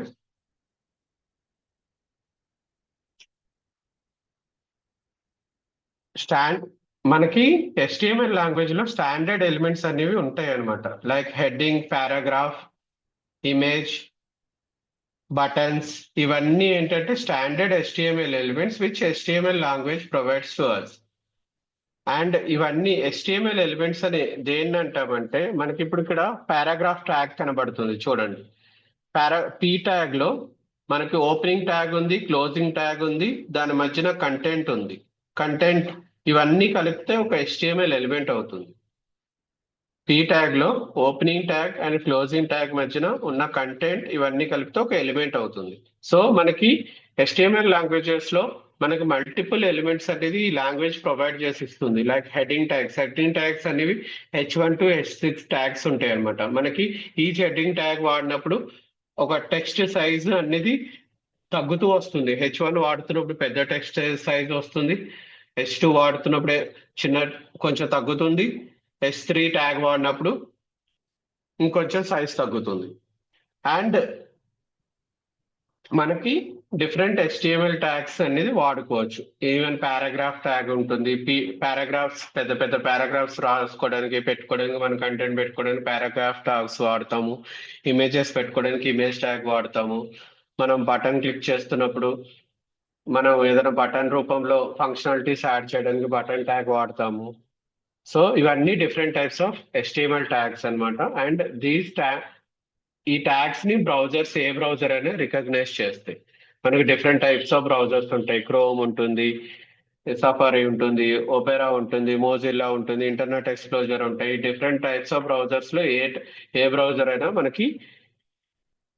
మనకి HTML లాంగ్వేజ్ లో స్టాండర్డ్ ఎలిమెంట్స్ అనేవి ఉంటాయి అన్నమాట. Like heading, paragraph, image, buttons, ఇవన్నీ ఏంటంటే standard HTML elements which HTML language provides to us. And ఇవన్నీ HTML ఎలిమెంట్స్ అని దేన్ని అంటామంటే, మనకి ఇప్పుడు ఇక్కడ పారాగ్రాఫ్ ట్యాగ్ కనబడుతుంది చూడండి. P ట్యాగ్ లో మనకి ఓపెనింగ్ ట్యాగ్ ఉంది, క్లోజింగ్ ట్యాగ్ ఉంది, దాని మధ్యన కంటెంట్ ఉంది. కంటెంట్ ఇవన్నీ కలిపితే ఒక HTML ఎలిమెంట్ అవుతుంది. P ట్యాగ్ లో opening tag and closing tag మధ్యన ఉన్న కంటెంట్ ఇవన్నీ కలిపితే ఒక ఎలిమెంట్ అవుతుంది. సో మనకి HTML లాంగ్వేజెస్ లో మనకి మల్టిపుల్ ఎలిమెంట్స్ అనేది ఈ లాంగ్వేజ్ ప్రొవైడ్ చేసి ఇస్తుంది. లైక్ హెడ్డింగ్ ట్యాగ్స్ అనేవి H1 to H6 ట్యాగ్స్ ఉంటాయి అనమాట. మనకి ఈచ్ హెడ్డింగ్ ట్యాగ్ వాడినప్పుడు ఒక టెక్స్ట్ సైజ్ అనేది తగ్గుతూ వస్తుంది. H1 వాడుతున్నప్పుడు పెద్ద టెక్స్ట్ సైజ్ వస్తుంది, H2 వాడుతున్నప్పుడే కొంచెం తగ్గుతుంది, H3 ట్యాగ్ వాడినప్పుడు ఇంకొంచెం సైజ్ తగ్గుతుంది. అండ్ మనకి డిఫరెంట్ HTML ట్యాగ్స్ అనేది వాడుకోవచ్చు. ఈవెన్ పారాగ్రాఫ్ ట్యాగ్ ఉంటుంది. పారాగ్రాఫ్స్ పెద్ద పెద్ద పారాగ్రాఫ్స్ రాసుకోవడానికి పెట్టుకోవడానికి, మన కంటెంట్ పెట్టుకోవడానికి పారాగ్రాఫ్ ట్యాగ్స్ వాడతాము. ఇమేజెస్ పెట్టుకోవడానికి ఇమేజ్ ట్యాగ్ వాడతాము. మనం బటన్ క్లిక్ చేస్తున్నప్పుడు మనం ఏదైనా బటన్ రూపంలో ఫంక్షనాలిటీస్ యాడ్ చేయడానికి బటన్ ట్యాగ్ వాడతాము. సో ఇవన్నీ different types of HTML tags అన్నమాట. అండ్ ఈ ట్యాగ్స్ ని బ్రౌజర్స్ ఏ బ్రౌజర్ అయినా రికగ్నైజ్ చేస్తాయి. మనకి డిఫరెంట్ టైప్స్ ఆఫ్ బ్రౌజర్స్ ఉంటాయి. క్రోమ్ ఉంటుంది, సఫారీ ఉంటుంది, ఒపెరా ఉంటుంది, మోజిల్లా ఉంటుంది, ఇంటర్నెట్ ఎక్స్ప్లోజర్ ఉంటాయి. డిఫరెంట్ టైప్స్ ఆఫ్ బ్రౌజర్స్ లో ఏ బ్రౌజర్ అయినా మనకి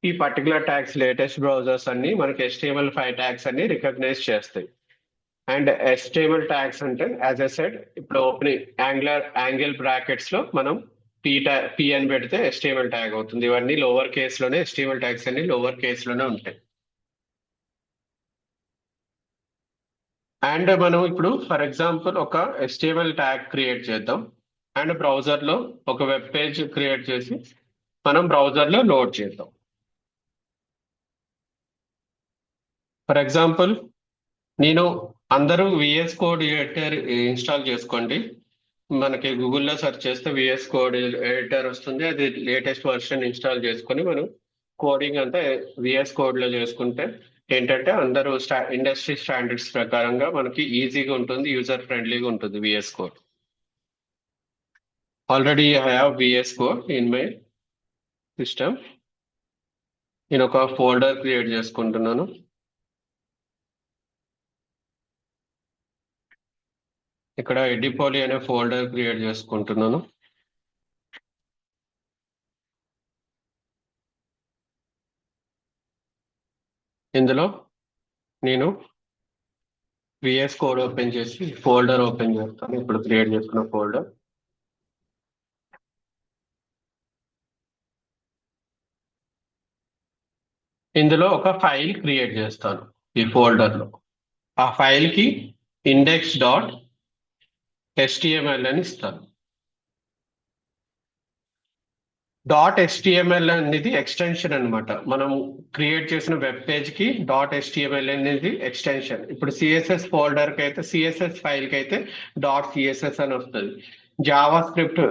ఈ పర్టికులర్ ట్యాగ్స్, లేటెస్ట్ బ్రౌజర్స్ అన్ని మనకి HTML5 ట్యాగ్స్ అన్ని రికగ్నైజ్ చేస్తాయి. అండ్ HTML ట్యాగ్స్ అంటే యాజ్ ఎ సెడ్ ఇప్పుడు ఓపెనింగ్ యాంగిల్ బ్రాకెట్స్ లో మనం P అని పెడితే HTML ట్యాగ్ అవుతుంది. ఇవన్నీ లోవర్ కేస్ లోనే, HTML ట్యాగ్స్ అన్ని లోవర్ కేస్ లోనే ఉంటాయి. అండ్ మనం ఇప్పుడు ఫర్ ఎగ్జాంపుల్ ఒక HTML ట్యాగ్ క్రియేట్ చేద్దాం. అండ్ బ్రౌజర్ లో ఒక వెబ్ పేజ్ క్రియేట్ చేసి మనం బ్రౌజర్ లో లోడ్ చేద్దాం. ఫర్ ఎగ్జాంపుల్ అందరూ VS కోడ్ ఎడిటర్ ఇన్స్టాల్ చేసుకోండి. మనకి గూగుల్లో సెర్చ్ చేస్తే VS కోడ్ ఎడిటర్ వస్తుంది. అది లేటెస్ట్ వర్షన్ ఇన్స్టాల్ చేసుకొని మనం కోడింగ్ అంతా VS కోడ్ లో చేసుకుంటే ఏంటంటే అందరూ ఇండస్ట్రీ స్టాండర్డ్స్ ప్రకారంగా మనకి ఈజీగా ఉంటుంది, యూజర్ ఫ్రెండ్లీగా ఉంటుంది VS code. Already I have VS code in my system. నేను ఒక ఫోల్డర్ క్రియేట్ చేసుకుంటున్నాను. ఇక్కడ ఎడిపోలి అనే ఫోల్డర్ క్రియేట్ చేసుకుంటున్నాను. ఇందులో నేను VS కోడ్ ఓపెన్ చేసి ఫోల్డర్ ఓపెన్ చేస్తాను. ఇప్పుడు క్రియేట్ చేసుకున్న ఫోల్డర్. ఇందులో ఒక ఫైల్ క్రియేట్ చేస్తాను ఈ ఫోల్డర్ లో. ఆ ఫైల్ కి index.html అని ఇస్తాను. .html అనేది ఎక్స్టెన్షన్ అన్నమాట. మనం క్రియేట్ చేసిన వెబ్ పేజ్ కి .html అనేది ఎక్స్టెన్షన్. ఇప్పుడు CSS ఫోల్డర్ కి అయితే, CSS ఫైల్ కి అయితే .css అని వస్తుంది. జావా స్క్రిప్ట్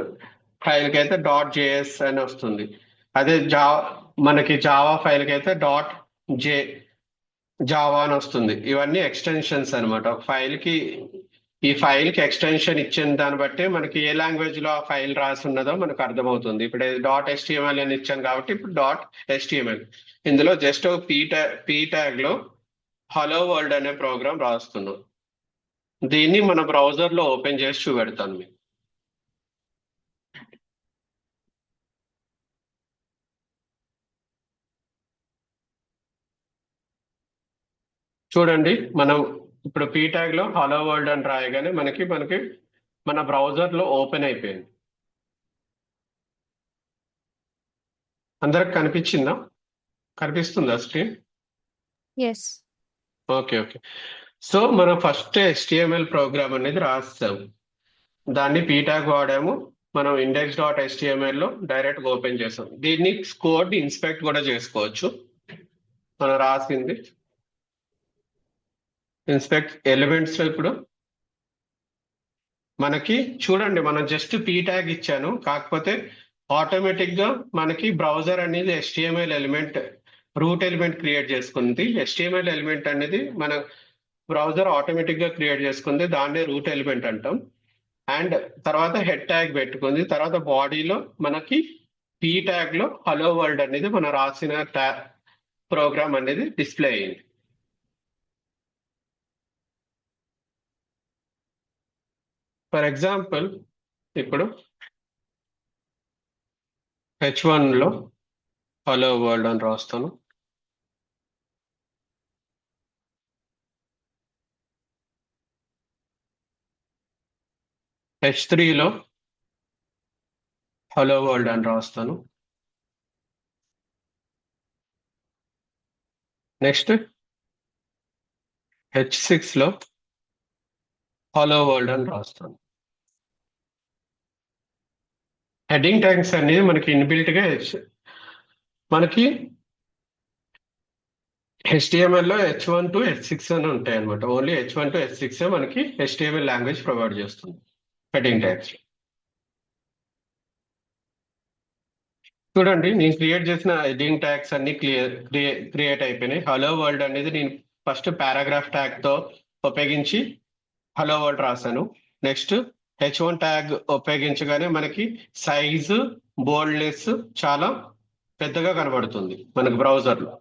ఫైల్ కి అయితే .js అని వస్తుంది. అదే మనకి జావా ఫైల్ కి అయితే జావా అని వస్తుంది. ఇవన్నీ ఎక్స్టెన్షన్స్ అన్నమాట. ఒక ఫైల్ కి ఈ ఫైల్ కి ఎక్స్టెన్షన్ ఇచ్చిన దాన్ని బట్టి మనకి ఏ లాంగ్వేజ్ లో ఆ ఫైల్ రాసి ఉన్నదో మనకు అర్థమవుతుంది. ఇప్పుడు .html అని ఇచ్చాను కాబట్టి ఇప్పుడు .html. ఇందులో జస్ట్ P ట్యాగ్ లో హలో వరల్డ్ అనే ప్రోగ్రామ్ రాస్తున్నాం. దీన్ని మన బ్రౌజర్ లో ఓపెన్ చేసి చూపెడతాను మీకు. చూడండి, మనం ఇప్పుడు పీ ట్యాగ్ లో హలో వరల్డ్ అని రాయగానే మనకి మన బ్రౌజర్ లో ఓపెన్ అయిపోయింది. అందరికి కనిపించిందా? కనిపిస్తుందా స్క్రీన్? ఎస్. ఓకే. సో మనం ఫస్ట్ HTML ప్రోగ్రామ్ అనేది రాస్తాం. దాన్ని పీ ట్యాగ్ వాడాము. మనం index.html లో డైరెక్ట్ ఓపెన్ చేసాం. దీన్ని కోడ్ ఇన్స్పెక్ట్ కూడా చేసుకోవచ్చు. మనం రాసింది ఇన్స్పెక్ట్ ఎలిమెంట్స్ లో ఇప్పుడు మనకి చూడండి, మనం జస్ట్ పీ ట్యాగ్ ఇచ్చాను, కాకపోతే ఆటోమేటిక్ గా మనకి బ్రౌజర్ అనేది HTML element root element create చేసుకుంది. HTML ఎలిమెంట్ అనేది మన బ్రౌజర్ ఆటోమేటిక్ గా క్రియేట్ చేసుకుంది, దాన్నే రూట్ ఎలిమెంట్ అంటాం. అండ్ తర్వాత హెడ్ ట్యాగ్ పెట్టుకుంది. తర్వాత బాడీలో మనకి పీ ట్యాగ్ లో హలో వరల్డ్ అనేది మనం రాసిన ప్రోగ్రామ్ అనేది డిస్ప్లే అయ్యింది. ఫర్ ఎగ్జాంపుల్ ఇప్పుడు H1 లో హలో వరల్డ్ అని రాస్తాను. H3 లో హలో వరల్డ్ అని రాస్తాను. నెక్స్ట్ H6 లో హలో వరల్డ్ అని రాస్తాను. హెడ్డింగ్ ట్యాగ్స్ అనేది మనకి ఇన్బిల్ట్ గా మనకి HTML లో H1 to H6 అని ఉంటాయి అనమాట. ఓన్లీ H1 to H6 మనకి HTML లాంగ్వేజ్ ప్రొవైడ్ చేస్తుంది హెడ్డింగ్ ట్యాగ్స్. చూడండి, నేను క్రియేట్ చేసిన హెడ్డింగ్ ట్యాగ్స్ అన్ని క్రియేట్ అయిపోయినాయి. హలో వరల్డ్ అనేది నేను ఫస్ట్ పారాగ్రాఫ్ ట్యాగ్ తో ఉపయోగించి హలో వరల్డ్ రాశాను. నెక్స్ట్ H1 ట్యాగ్ ఉపయోగించగానే మనకి సైజు బోల్డ్నెస్ చాలా పెద్దగా కనబడుతుంది మనకు బ్రౌజర్ లో.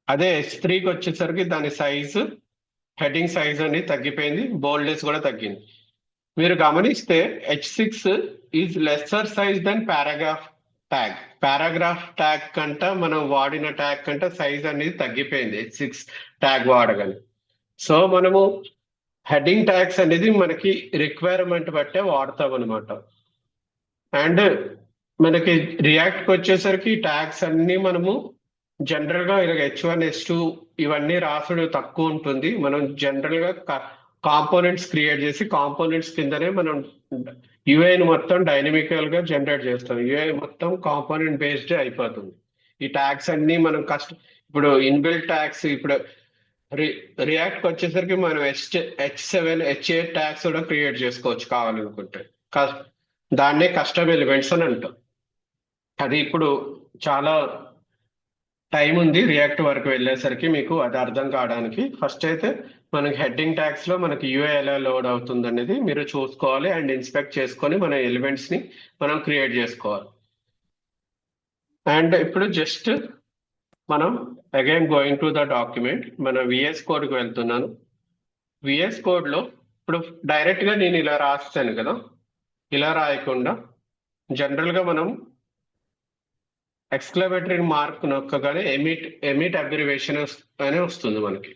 అదే H3కి వచ్చేసరికి దాని సైజు హెడ్డింగ్ సైజ్ అనేది తగ్గిపోయింది, బోల్డ్నెస్ కూడా తగ్గింది. మీరు గమనిస్తే H6 is lesser size than paragraph tag. Paragraph tag కంట మనం వాడిన ట్యాగ్ కంట సైజ్ అనేది తగ్గిపోయింది H6 ట్యాగ్ వాడగానే. సో మనము హెడ్డింగ్ ట్యాగ్స్ అనేది మనకి రిక్వైర్మెంట్ బట్టే వాడతాం అనమాట. అండ్ మనకి రియాక్ట్కి వచ్చేసరికి ట్యాగ్స్ అన్ని మనము జనరల్ గా ఇలా H1 H2 ఇవన్నీ రాసుడు తక్కువ ఉంటుంది. మనం జనరల్ గా కాంపోనెంట్స్ క్రియేట్ చేసి కాంపోనెంట్స్ కిందనే మనం యూఐని మొత్తం డైనమికల్ గా జనరేట్ చేస్తాం. యూఐ మొత్తం కాంపోనెంట్ బేస్డ్ అయిపోతుంది. ఈ ట్యాగ్స్ అన్ని మనం ఇప్పుడు ఇన్బిల్ట్ ట్యాగ్స్ ఇప్పుడు రియాక్ట్ వచ్చేసరికి మనం H7 H8 ట్యాగ్స్ కూడా క్రియేట్ చేసుకోవచ్చు కావాలనుకుంటే. దాన్నే కస్టమ్ ఎలిమెంట్స్ అని అంటాం. అది ఇప్పుడు చాలా టైం ఉంది రియాక్ట్ వరకు వెళ్ళేసరికి మీకు అది అర్థం కావడానికి. ఫస్ట్ అయితే మనకి హెడ్డింగ్ ట్యాగ్స్ లో మనకి యూఐ ఎలా లోడ్ అవుతుంది అనేది మీరు చూసుకోవాలి అండ్ ఇన్స్పెక్ట్ చేసుకొని మన ఎలిమెంట్స్ ని మనం క్రియేట్ చేసుకోవాలి. అండ్ ఇప్పుడు జస్ట్ మనం again going to the document, మన విఎస్ కోడ్ కి వెళ్తున్నాను. విఎస్ కోడ్ లో ఇప్పుడు డైరెక్ట్ గా నేను ఇలా రాస్తాను కదా, ఇలా రాయకుండా జనరల్ గా మనం ఎక్స్క్లమేటరీ మార్క్ నొక్కగానే ఎమిట్ అబ్రివేషన్ అని వస్తుంది మనకి.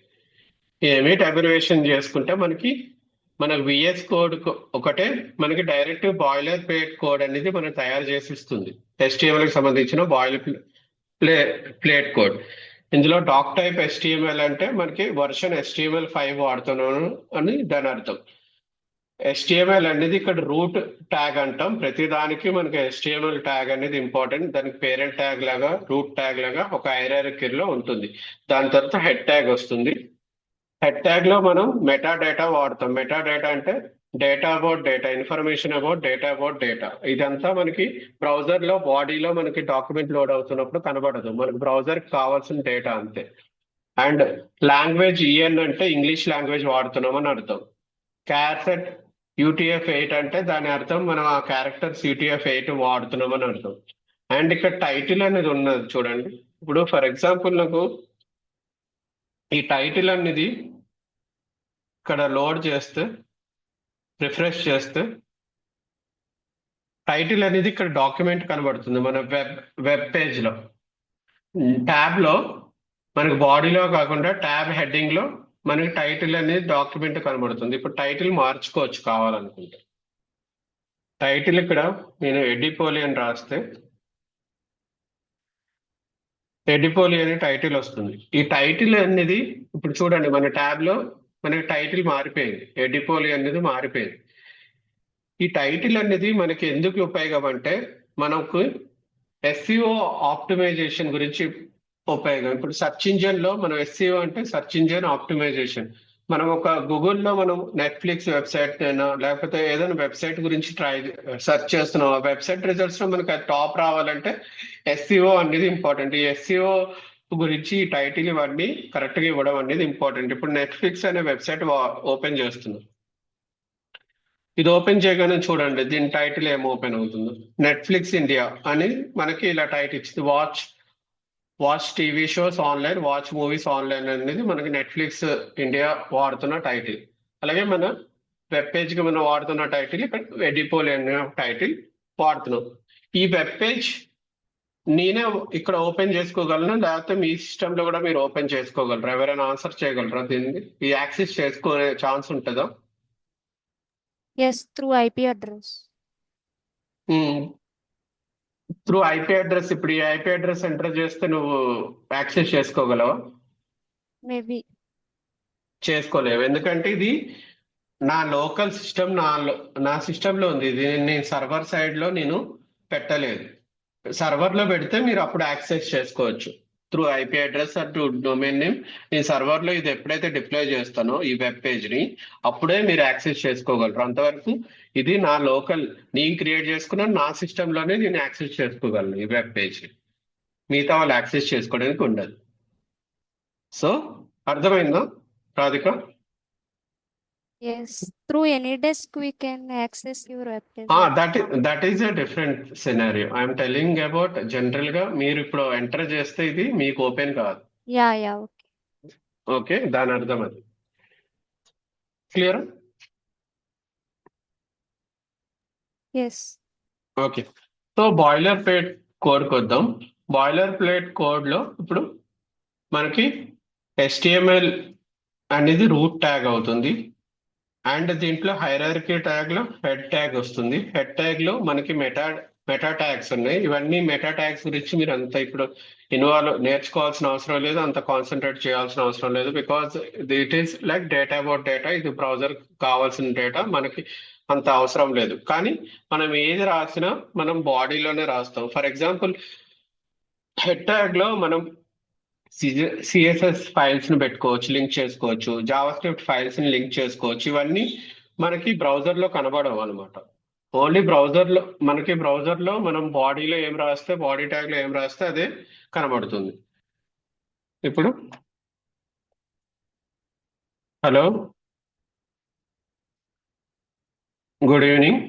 ఈ ఎమిట్ అబ్రివేషన్ చేసుకుంటే మన విఎస్ కోడ్ ఒకటే మనకి డైరెక్ట్ బాయిలర్ ప్లేట్ కోడ్ అనేది మనం తయారు చేసి ఇస్తుంది. HTML కి సంబంధించిన బాయిలర్ ప్లేట్ కోడ్. ఇందులో డాక్ టైప్ HTML అంటే మనకి వర్షన్ HTML5 వాడుతున్నాను అని దాని అర్థం. HTML అనేది ఇక్కడ రూట్ ట్యాగ్ అంటాం. ప్రతి దానికి మనకి HTML ట్యాగ్ అనేది ఇంపార్టెంట్. దానికి పేరెంట్ ట్యాగ్ లాగా రూట్ ట్యాగ్ లాగా ఒక హైరార్కీలో ఉంటుంది. దాని తర్వాత హెడ్ ట్యాగ్ వస్తుంది. హెడ్ ట్యాగ్ లో మనం మెటా డేటా వాడతాం. మెటా డేటా అంటే data about data, information about data about data. ఇదంతా మనకి బ్రౌజర్ లో బాడీలో మనకి డాక్యుమెంట్ లోడ్ అవుతున్నప్పుడు కనబడదు, మనకి బ్రౌజర్ కి కావాల్సిన డేటా అంతే. అండ్ లాంగ్వేజ్ EN అంటే ఇంగ్లీష్ లాంగ్వేజ్ వాడుతున్నామని అర్థం. క్యారెక్టర్ UTF-8 అంటే దాని అర్థం మనం ఆ క్యారెక్టర్స్ UTF-8 వాడుతున్నామని అర్థం. అండ్ ఇక్కడ టైటిల్ అనేది ఉన్నది చూడండి. ఇప్పుడు ఫర్ ఎగ్జాంపుల్ నాకు ఈ టైటిల్ అనేది ఇక్కడ లోడ్ చేస్తే, రిఫ్రెష్ చేస్తే టైటిల్ అనేది ఇక్కడ డాక్యుమెంట్ కనబడుతుంది మన వెబ్ పేజ్ లో. ట్యాబ్ లో మనకి బాడీలో కాకుండా ట్యాబ్ హెడ్డింగ్ లో మనకి టైటిల్ అనేది డాక్యుమెంట్ కనబడుతుంది. ఇప్పుడు టైటిల్ మార్చుకోవచ్చు కావాలనుకుంటే. టైటిల్ ఇక్కడ నేను ఎడిపోలి అని రాస్తే ఎడిపోలి అనే టైటిల్ వస్తుంది. ఈ టైటిల్ అనేది ఇప్పుడు చూడండి మన ట్యాబ్ లో మనకి టైటిల్ మారిపోయింది, ఎడిపోలి అనేది మారిపోయింది. ఈ టైటిల్ అనేది మనకి ఎందుకు ఉపయోగం అంటే మనకు ఎస్ఈఓ ఆప్టిమైజేషన్ గురించి ఉపయోగం. ఇప్పుడు సెర్చ్ ఇంజిన్ లో మనం ఎస్ఈఓ అంటే సెర్చ్ ఇంజిన్ ఆప్టిమైజేషన్. మనం ఒక గూగుల్లో మనం నెట్ఫ్లిక్స్ వెబ్సైట్ అయినా లేకపోతే ఏదైనా వెబ్సైట్ గురించి సెర్చ్ చేస్తున్నాం, ఆ వెబ్సైట్ రిజల్ట్స్ లో మనకి టాప్ రావాలంటే ఎస్ఈఓ అనేది ఇంపార్టెంట్. ఈ ఎస్ఈఓ గురించి ఈ టైటిల్ ఇవన్నీ కరెక్ట్ గా ఇవ్వడం అనేది ఇంపార్టెంట్. ఇప్పుడు నెట్ఫ్లిక్స్ అనే వెబ్సైట్ ఓపెన్ చేస్తున్నాం. ఇది ఓపెన్ చేయగానే చూడండి దీని టైటిల్ ఏం ఓపెన్ అవుతుందో, నెట్ఫ్లిక్స్ ఇండియా అని మనకి ఇలా టైటిల్ ఇచ్చింది. Watch TV shows online, watch movies online అనేది మనకి నెట్ఫ్లిక్స్ ఇండియా వాడుతున్న టైటిల్. అలాగే మన వెబ్ పేజ్ కి మనం వాడుతున్న టైటిల్ ఇక్కడ ఎడిపోలి అనే టైటిల్ వాడుతున్నాం. ఈ వెబ్ పేజ్ నేనే ఇక్కడ ఓపెన్ చేసుకోగలను, లేకపోతే మీ సిస్టమ్ లో కూడా మీరు ఓపెన్ చేసుకోగలరు. ఎవరైనా ఆన్సర్ చేయగలరా దీన్ని? ఈ యాక్సెస్ చేసుకునే ఛాన్స్ ఉంటుందా? Yes, through IP address. Through IP address. ఇప్పుడు ఈ ఐపీ అడ్రస్ ఎంటర్ చేస్తే నువ్వు యాక్సెస్ చేసుకోగలవా? Maybe. చేసుకోలేవు, ఎందుకంటే ఇది నా లోకల్ సిస్టమ్, నా సిస్టమ్ లో ఉంది. ఇది నేను సర్వర్ సైడ్ లో నేను పెట్టలేదు. సర్వర్ లో పెడితే మీరు అప్పుడు యాక్సెస్ చేసుకోవచ్చు through IP address or to domain name. నేను సర్వర్ లో ఇది ఎప్పుడైతే డిప్లాయ్ చేస్తానో ఈ వెబ్ పేజ్ ని, అప్పుడే మీరు యాక్సెస్ చేసుకోగలరు. అంతవరకు ఇది నా లోకల్, నేను క్రియేట్ చేసుకున్న నా సిస్టమ్ లోనే నేను యాక్సెస్ చేసుకోగలను ఈ వెబ్ పేజ్ ని. మిగతా వాళ్ళు యాక్సెస్ చేసుకోవడానికి ఉండదు. సో అర్థమైందా Radhika? Yes, through any desk we can access your web page. That is a different scenario. I'm telling about general గా మీరు ఇప్పుడు ఎంటర్ చేస్తే ఇది మీకు ఓపెన్ కాదు. Yeah, okay. ఓకే, దాని అర్థం అది. Clear? Yes. Okay, so boilerplate కోడ్కి వద్దాం. బాయిలర్ ప్లేట్ కోడ్ లో ఇప్పుడు మనకి HTML అనేది రూట్ ట్యాగ్ అవుతుంది. అండ్ దీంట్లో హైరార్కీ ట్యాగ్ లో హెడ్ ట్యాగ్ వస్తుంది. హెడ్ ట్యాగ్ లో మనకి మెటా ట్యాగ్స్ ఉన్నాయి. ఇవన్నీ మెటా ట్యాగ్స్ గురించి మీరు అంత ఇప్పుడు నేర్చుకోవాల్సిన అవసరం లేదు, అంత కాన్సన్ట్రేట్ చేయాల్సిన అవసరం లేదు. Because it is like data about data. ఇది బ్రౌజర్ కావాల్సిన డేటా, మనకి అంత అవసరం లేదు. కానీ మనం ఏది రాసినా మనం బాడీలోనే రాస్తాం. ఫర్ ఎగ్జాంపుల్ హెడ్ ట్యాగ్ లో మనం సిఎస్ఎస్ ఫైల్స్ ని పెట్టుకోవచ్చు, లింక్ చేసుకోవచ్చు, జావా స్క్రిప్ట్ ఫైల్స్ ని లింక్ చేసుకోవచ్చు. ఇవన్నీ మనకి బ్రౌజర్ లో కనబడవు అనమాట. ఓన్లీ బ్రౌజర్ లో మనం బాడీలో ఏం రాస్తే, బాడీ ట్యాగ్ లో ఏం రాస్తే అదే కనబడుతుంది. ఇప్పుడు హలో, గుడ్ ఈవినింగ్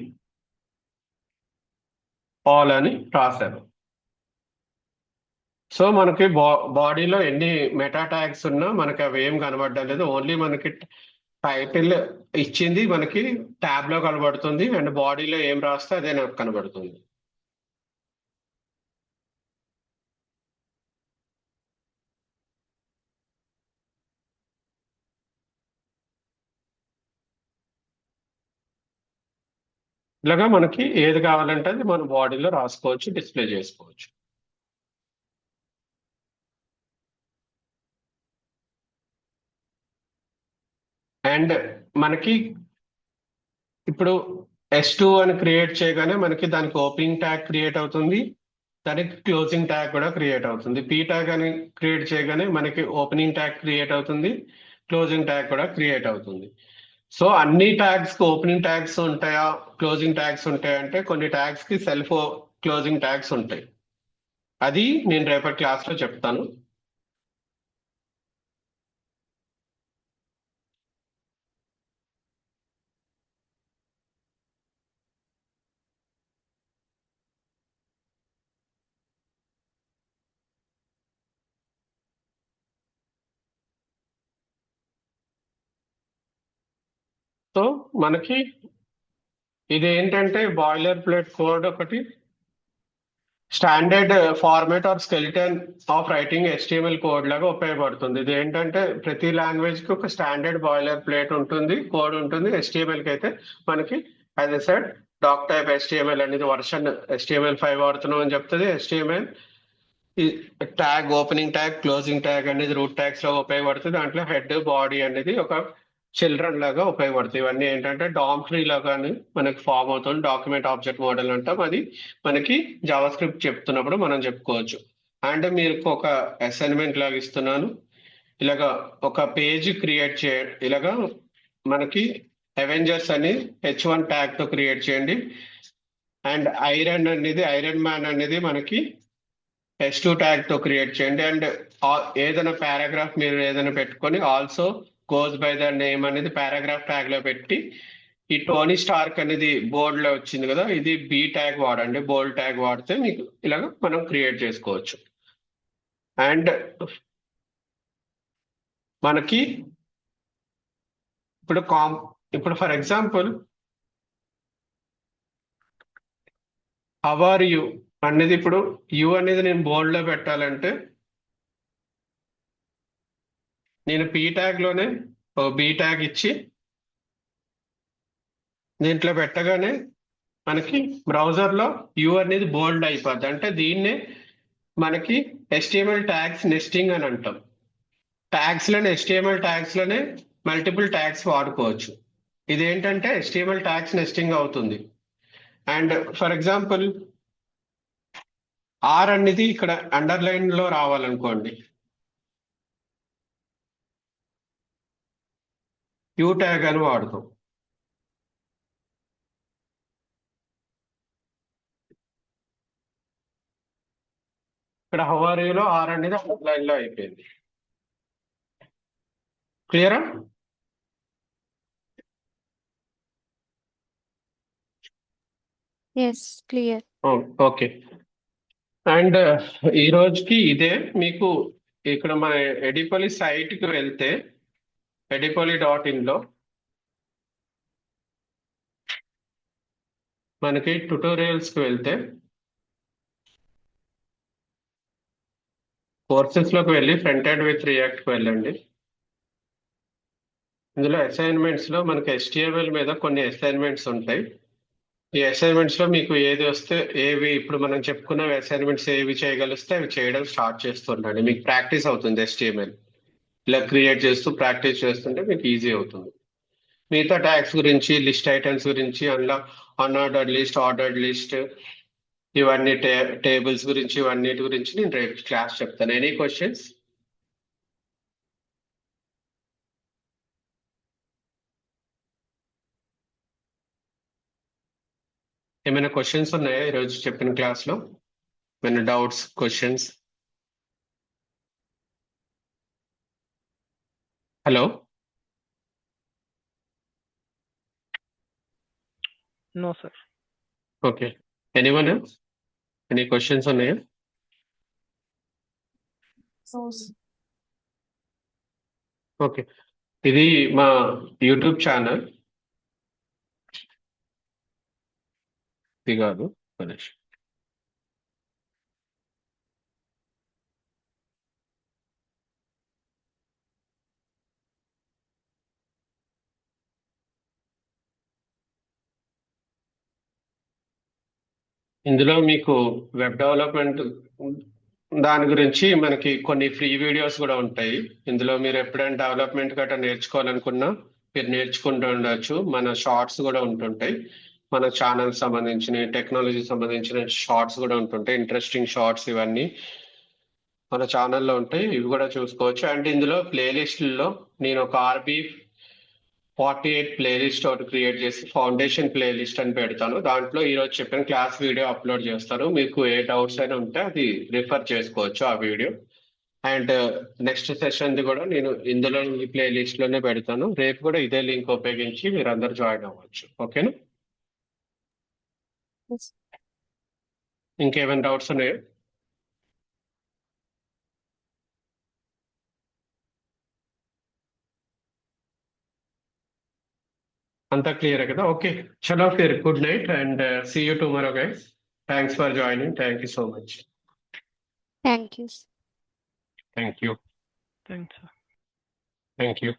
ఆల్ అని రాశారు. సో మనకి బాడీలో ఎన్ని మెటా ట్యాగ్స్ ఉన్నా మనకి అవి ఏం కనబడడం లేదు. ఓన్లీ మనకి టైటిల్ ఇచ్చింది మనకి ట్యాబ్ లో కనబడుతుంది, అండ్ బాడీలో ఏం రాస్తే అదే నాకు కనబడుతుంది. ఇలాగా మనకి ఏది కావాలంటే అది మన బాడీలో రాసుకోవచ్చు, డిస్ప్లే చేసుకోవచ్చు. అండ్ మనకి ఇప్పుడు S2 అని క్రియేట్ చేయగానే మనకి దానికి ఓపెనింగ్ ట్యాగ్ క్రియేట్ అవుతుంది, దానికి క్లోజింగ్ ట్యాగ్ కూడా క్రియేట్ అవుతుంది. P ట్యాగ్ అని క్రియేట్ చేయగానే మనకి ఓపెనింగ్ ట్యాగ్ క్రియేట్ అవుతుంది, క్లోజింగ్ ట్యాగ్ కూడా క్రియేట్ అవుతుంది. సో అన్ని ట్యాగ్స్ కి ఓపెనింగ్ ట్యాగ్స్ ఉంటాయా, క్లోజింగ్ ట్యాగ్స్ ఉంటాయా అంటే కొన్ని ట్యాగ్స్ కి సెల్ఫ్ క్లోజింగ్ ట్యాగ్స్ ఉంటాయి. అది నేను రేపటి క్లాస్ లో చెప్తాను. సో మనకి ఇది ఏంటంటే బాయిలర్ ప్లేట్ కోడ్ ఒకటి standard format or skeleton of writing HTML code లాగా ఉపయోగపడుతుంది. ఇది ఏంటంటే ప్రతి లాంగ్వేజ్ కి ఒక స్టాండర్డ్ బాయిలర్ ప్లేట్ ఉంటుంది, కోడ్ ఉంటుంది. HTML కి అయితే మనకి యాజ్ ఎ సెడ్ డాక్ టైప్ HTML అనేది వర్షన్ HTML5 వాడుతున్నాం అని చెప్తుంది. HTML tag opening tag closing tag అనేది రూట్ ట్యాగ్స్ లో ఉపయోగపడుతుంది. దాంట్లో హెడ్ బాడీ అనేది ఒక చిల్డ్రన్ లాగా ఉపయోగపడుతుంది. ఇవన్నీ ఏంటంటే డామ్ ట్రీ లాగానే మనకి ఫామ్ అవుతుంది. డాక్యుమెంట్ ఆబ్జెక్ట్ మోడల్ అంటాం. అది మనకి జావా స్క్రిప్ట్ చెప్తున్నప్పుడు మనం చెప్పుకోవచ్చు. అండ్ మీరు ఒక అసైన్మెంట్ లాగా ఇస్తున్నాను. ఇలాగా ఒక పేజ్ క్రియేట్ ఇలాగా మనకి అవెంజర్స్ అని H1 ట్యాగ్ తో క్రియేట్ చేయండి. అండ్ ఐరన్ మ్యాన్ అనేది మనకి H2 ట్యాగ్ తో క్రియేట్ చేయండి. అండ్ ఏదైనా పారాగ్రాఫ్ మీరు ఏదైనా పెట్టుకొని also goes by the name అనేది పారాగ్రాఫ్ ట్యాగ్ లో పెట్టి ఈ టోనీ స్టార్క్ అనేది బోల్డ్ లో వచ్చింది కదా, ఇది బి ట్యాగ్ వాడండి. బోల్డ్ ట్యాగ్ వాడితే మీకు ఇలాగ మనం క్రియేట్ చేసుకోవచ్చు. అండ్ మనకి ఇప్పుడు for example how are you అనేది ఇప్పుడు యు అనేది నేను బోల్డ్ లో పెట్టాలంటే నేను పీ ట్యాగ్ లోనే బి ట్యాగ్ ఇచ్చి దీంట్లో పెట్టగానే మనకి బ్రౌజర్ లో యు అనేది బోల్డ్ అయిపోద్ది. అంటే దీన్నే మనకి HTML ట్యాగ్స్ నెస్టింగ్ అని అంటాం. HTML ట్యాగ్స్ లోనే మల్టిపుల్ ట్యాగ్స్ వాడుకోవచ్చు. ఇదేంటంటే HTML ట్యాగ్స్ నెస్టింగ్ అవుతుంది. అండ్ ఫర్ ఎగ్జాంపుల్ ఆర్ అనేది ఇక్కడ అండర్లైన్ లో రావాలనుకోండి, యూ ట్యాగ్ అని వాడుతాం. ఇక్కడ హవారీలో ఆర్ అనేది అండర్లైన్ లో అయిపోయింది. క్లియరా? Yes clear. ఓకే. అండ్ ఈ రోజుకి ఇదే. మీకు ఇక్కడ మన ఎడిపోలి సైట్ కి వెళ్తే edipoli.in లో మనకి ట్యుటోరియల్స్ కి వెళ్తే కోర్సెస్ లోకి వెళ్ళి ఫ్రంట్ ఎండ్ విత్ రియాక్ట్ కి వెళ్ళండి. ఇందులో అసైన్మెంట్స్ లో మనకి HTML మీద కొన్ని అసైన్మెంట్స్ ఉంటాయి. ఈ అసైన్మెంట్స్ లో మీకు ఏది వస్తే ఏవి ఇప్పుడు మనం చెప్పుకున్న అసైన్మెంట్స్ ఏవి చేయగలిస్తే అవి చేయడం స్టార్ట్ చేస్తుండండి. మీకు ప్రాక్టీస్ అవుతుంది. HTML ఇలా క్రియేట్ చేస్తూ ప్రాక్టీస్ చేస్తుంటే మీకు ఈజీ అవుతుంది. మిగతా ట్యాగ్స్ గురించి, లిస్ట్ ఐటమ్స్ గురించి, అందులో అన్ఆర్డర్డ్ లిస్ట్, ఆర్డర్డ్ లిస్ట్, ఇవన్నీ టేబుల్స్ గురించి, ఇవన్నిటి గురించి నేను రేపు క్లాస్ చెప్తాను. Any questions? ఏమైనా క్వశ్చన్స్ ఉన్నాయా ఈరోజు చెప్పిన క్లాస్ లో? ఏమైనా doubts, questions? Hello, No, sir. Okay. Anyone else? Any questions ఉన్నాయా? ఓకే. ఇది మా యూట్యూబ్ ఛానల్. ఇది కాదు గణేష్. ఇందులో మీకు వెబ్ డెవలప్మెంట్ దాని గురించి మనకి కొన్ని ఫ్రీ వీడియోస్ కూడా ఉంటాయి. ఇందులో మీరు ఎప్పుడైనా డెవలప్మెంట్ గట్రా నేర్చుకోవాలనుకున్నా మీరు నేర్చుకుంటూ ఉండొచ్చు. మన షార్ట్స్ కూడా ఉంటుంటాయి. మన ఛానల్ సంబంధించిన టెక్నాలజీ సంబంధించిన షార్ట్స్ కూడా ఉంటుంటాయి. ఇంట్రెస్టింగ్ షార్ట్స్ ఇవన్నీ మన ఛానల్లో ఉంటాయి. ఇవి కూడా చూసుకోవచ్చు. అండ్ ఇందులో ప్లేలిస్ట్లో నేను ఒక RB48 ప్లేలిస్ట్ ఒకటి క్రియేట్ చేసి ఫౌండేషన్ ప్లేలిస్ట్ అని పెడతాను. దాంట్లో ఈరోజు చెప్పిన క్లాస్ వీడియో అప్లోడ్ చేస్తాను. మీకు ఏ డౌట్స్ అయినా ఉంటే అది రిఫర్ చేసుకోవచ్చు ఆ వీడియో. అండ్ నెక్స్ట్ సెషన్ది కూడా నేను ఇందులో ఈ ప్లేలిస్ట్ లోనే పెడతాను. రేపు కూడా ఇదే లింక్ ఉపయోగించి మీరు అందరు జాయిన్ అవ్వచ్చు. ఓకేనా? ఇంకేమైనా డౌట్స్ ఉన్నాయా? అంతా క్లియర్ కదా? ఓకే, చలో ఫిర్ good night and see you tomorrow guys. Thanks for joining. Thank you so much. Thank you. Thank you. Thanks, sir. Thank you.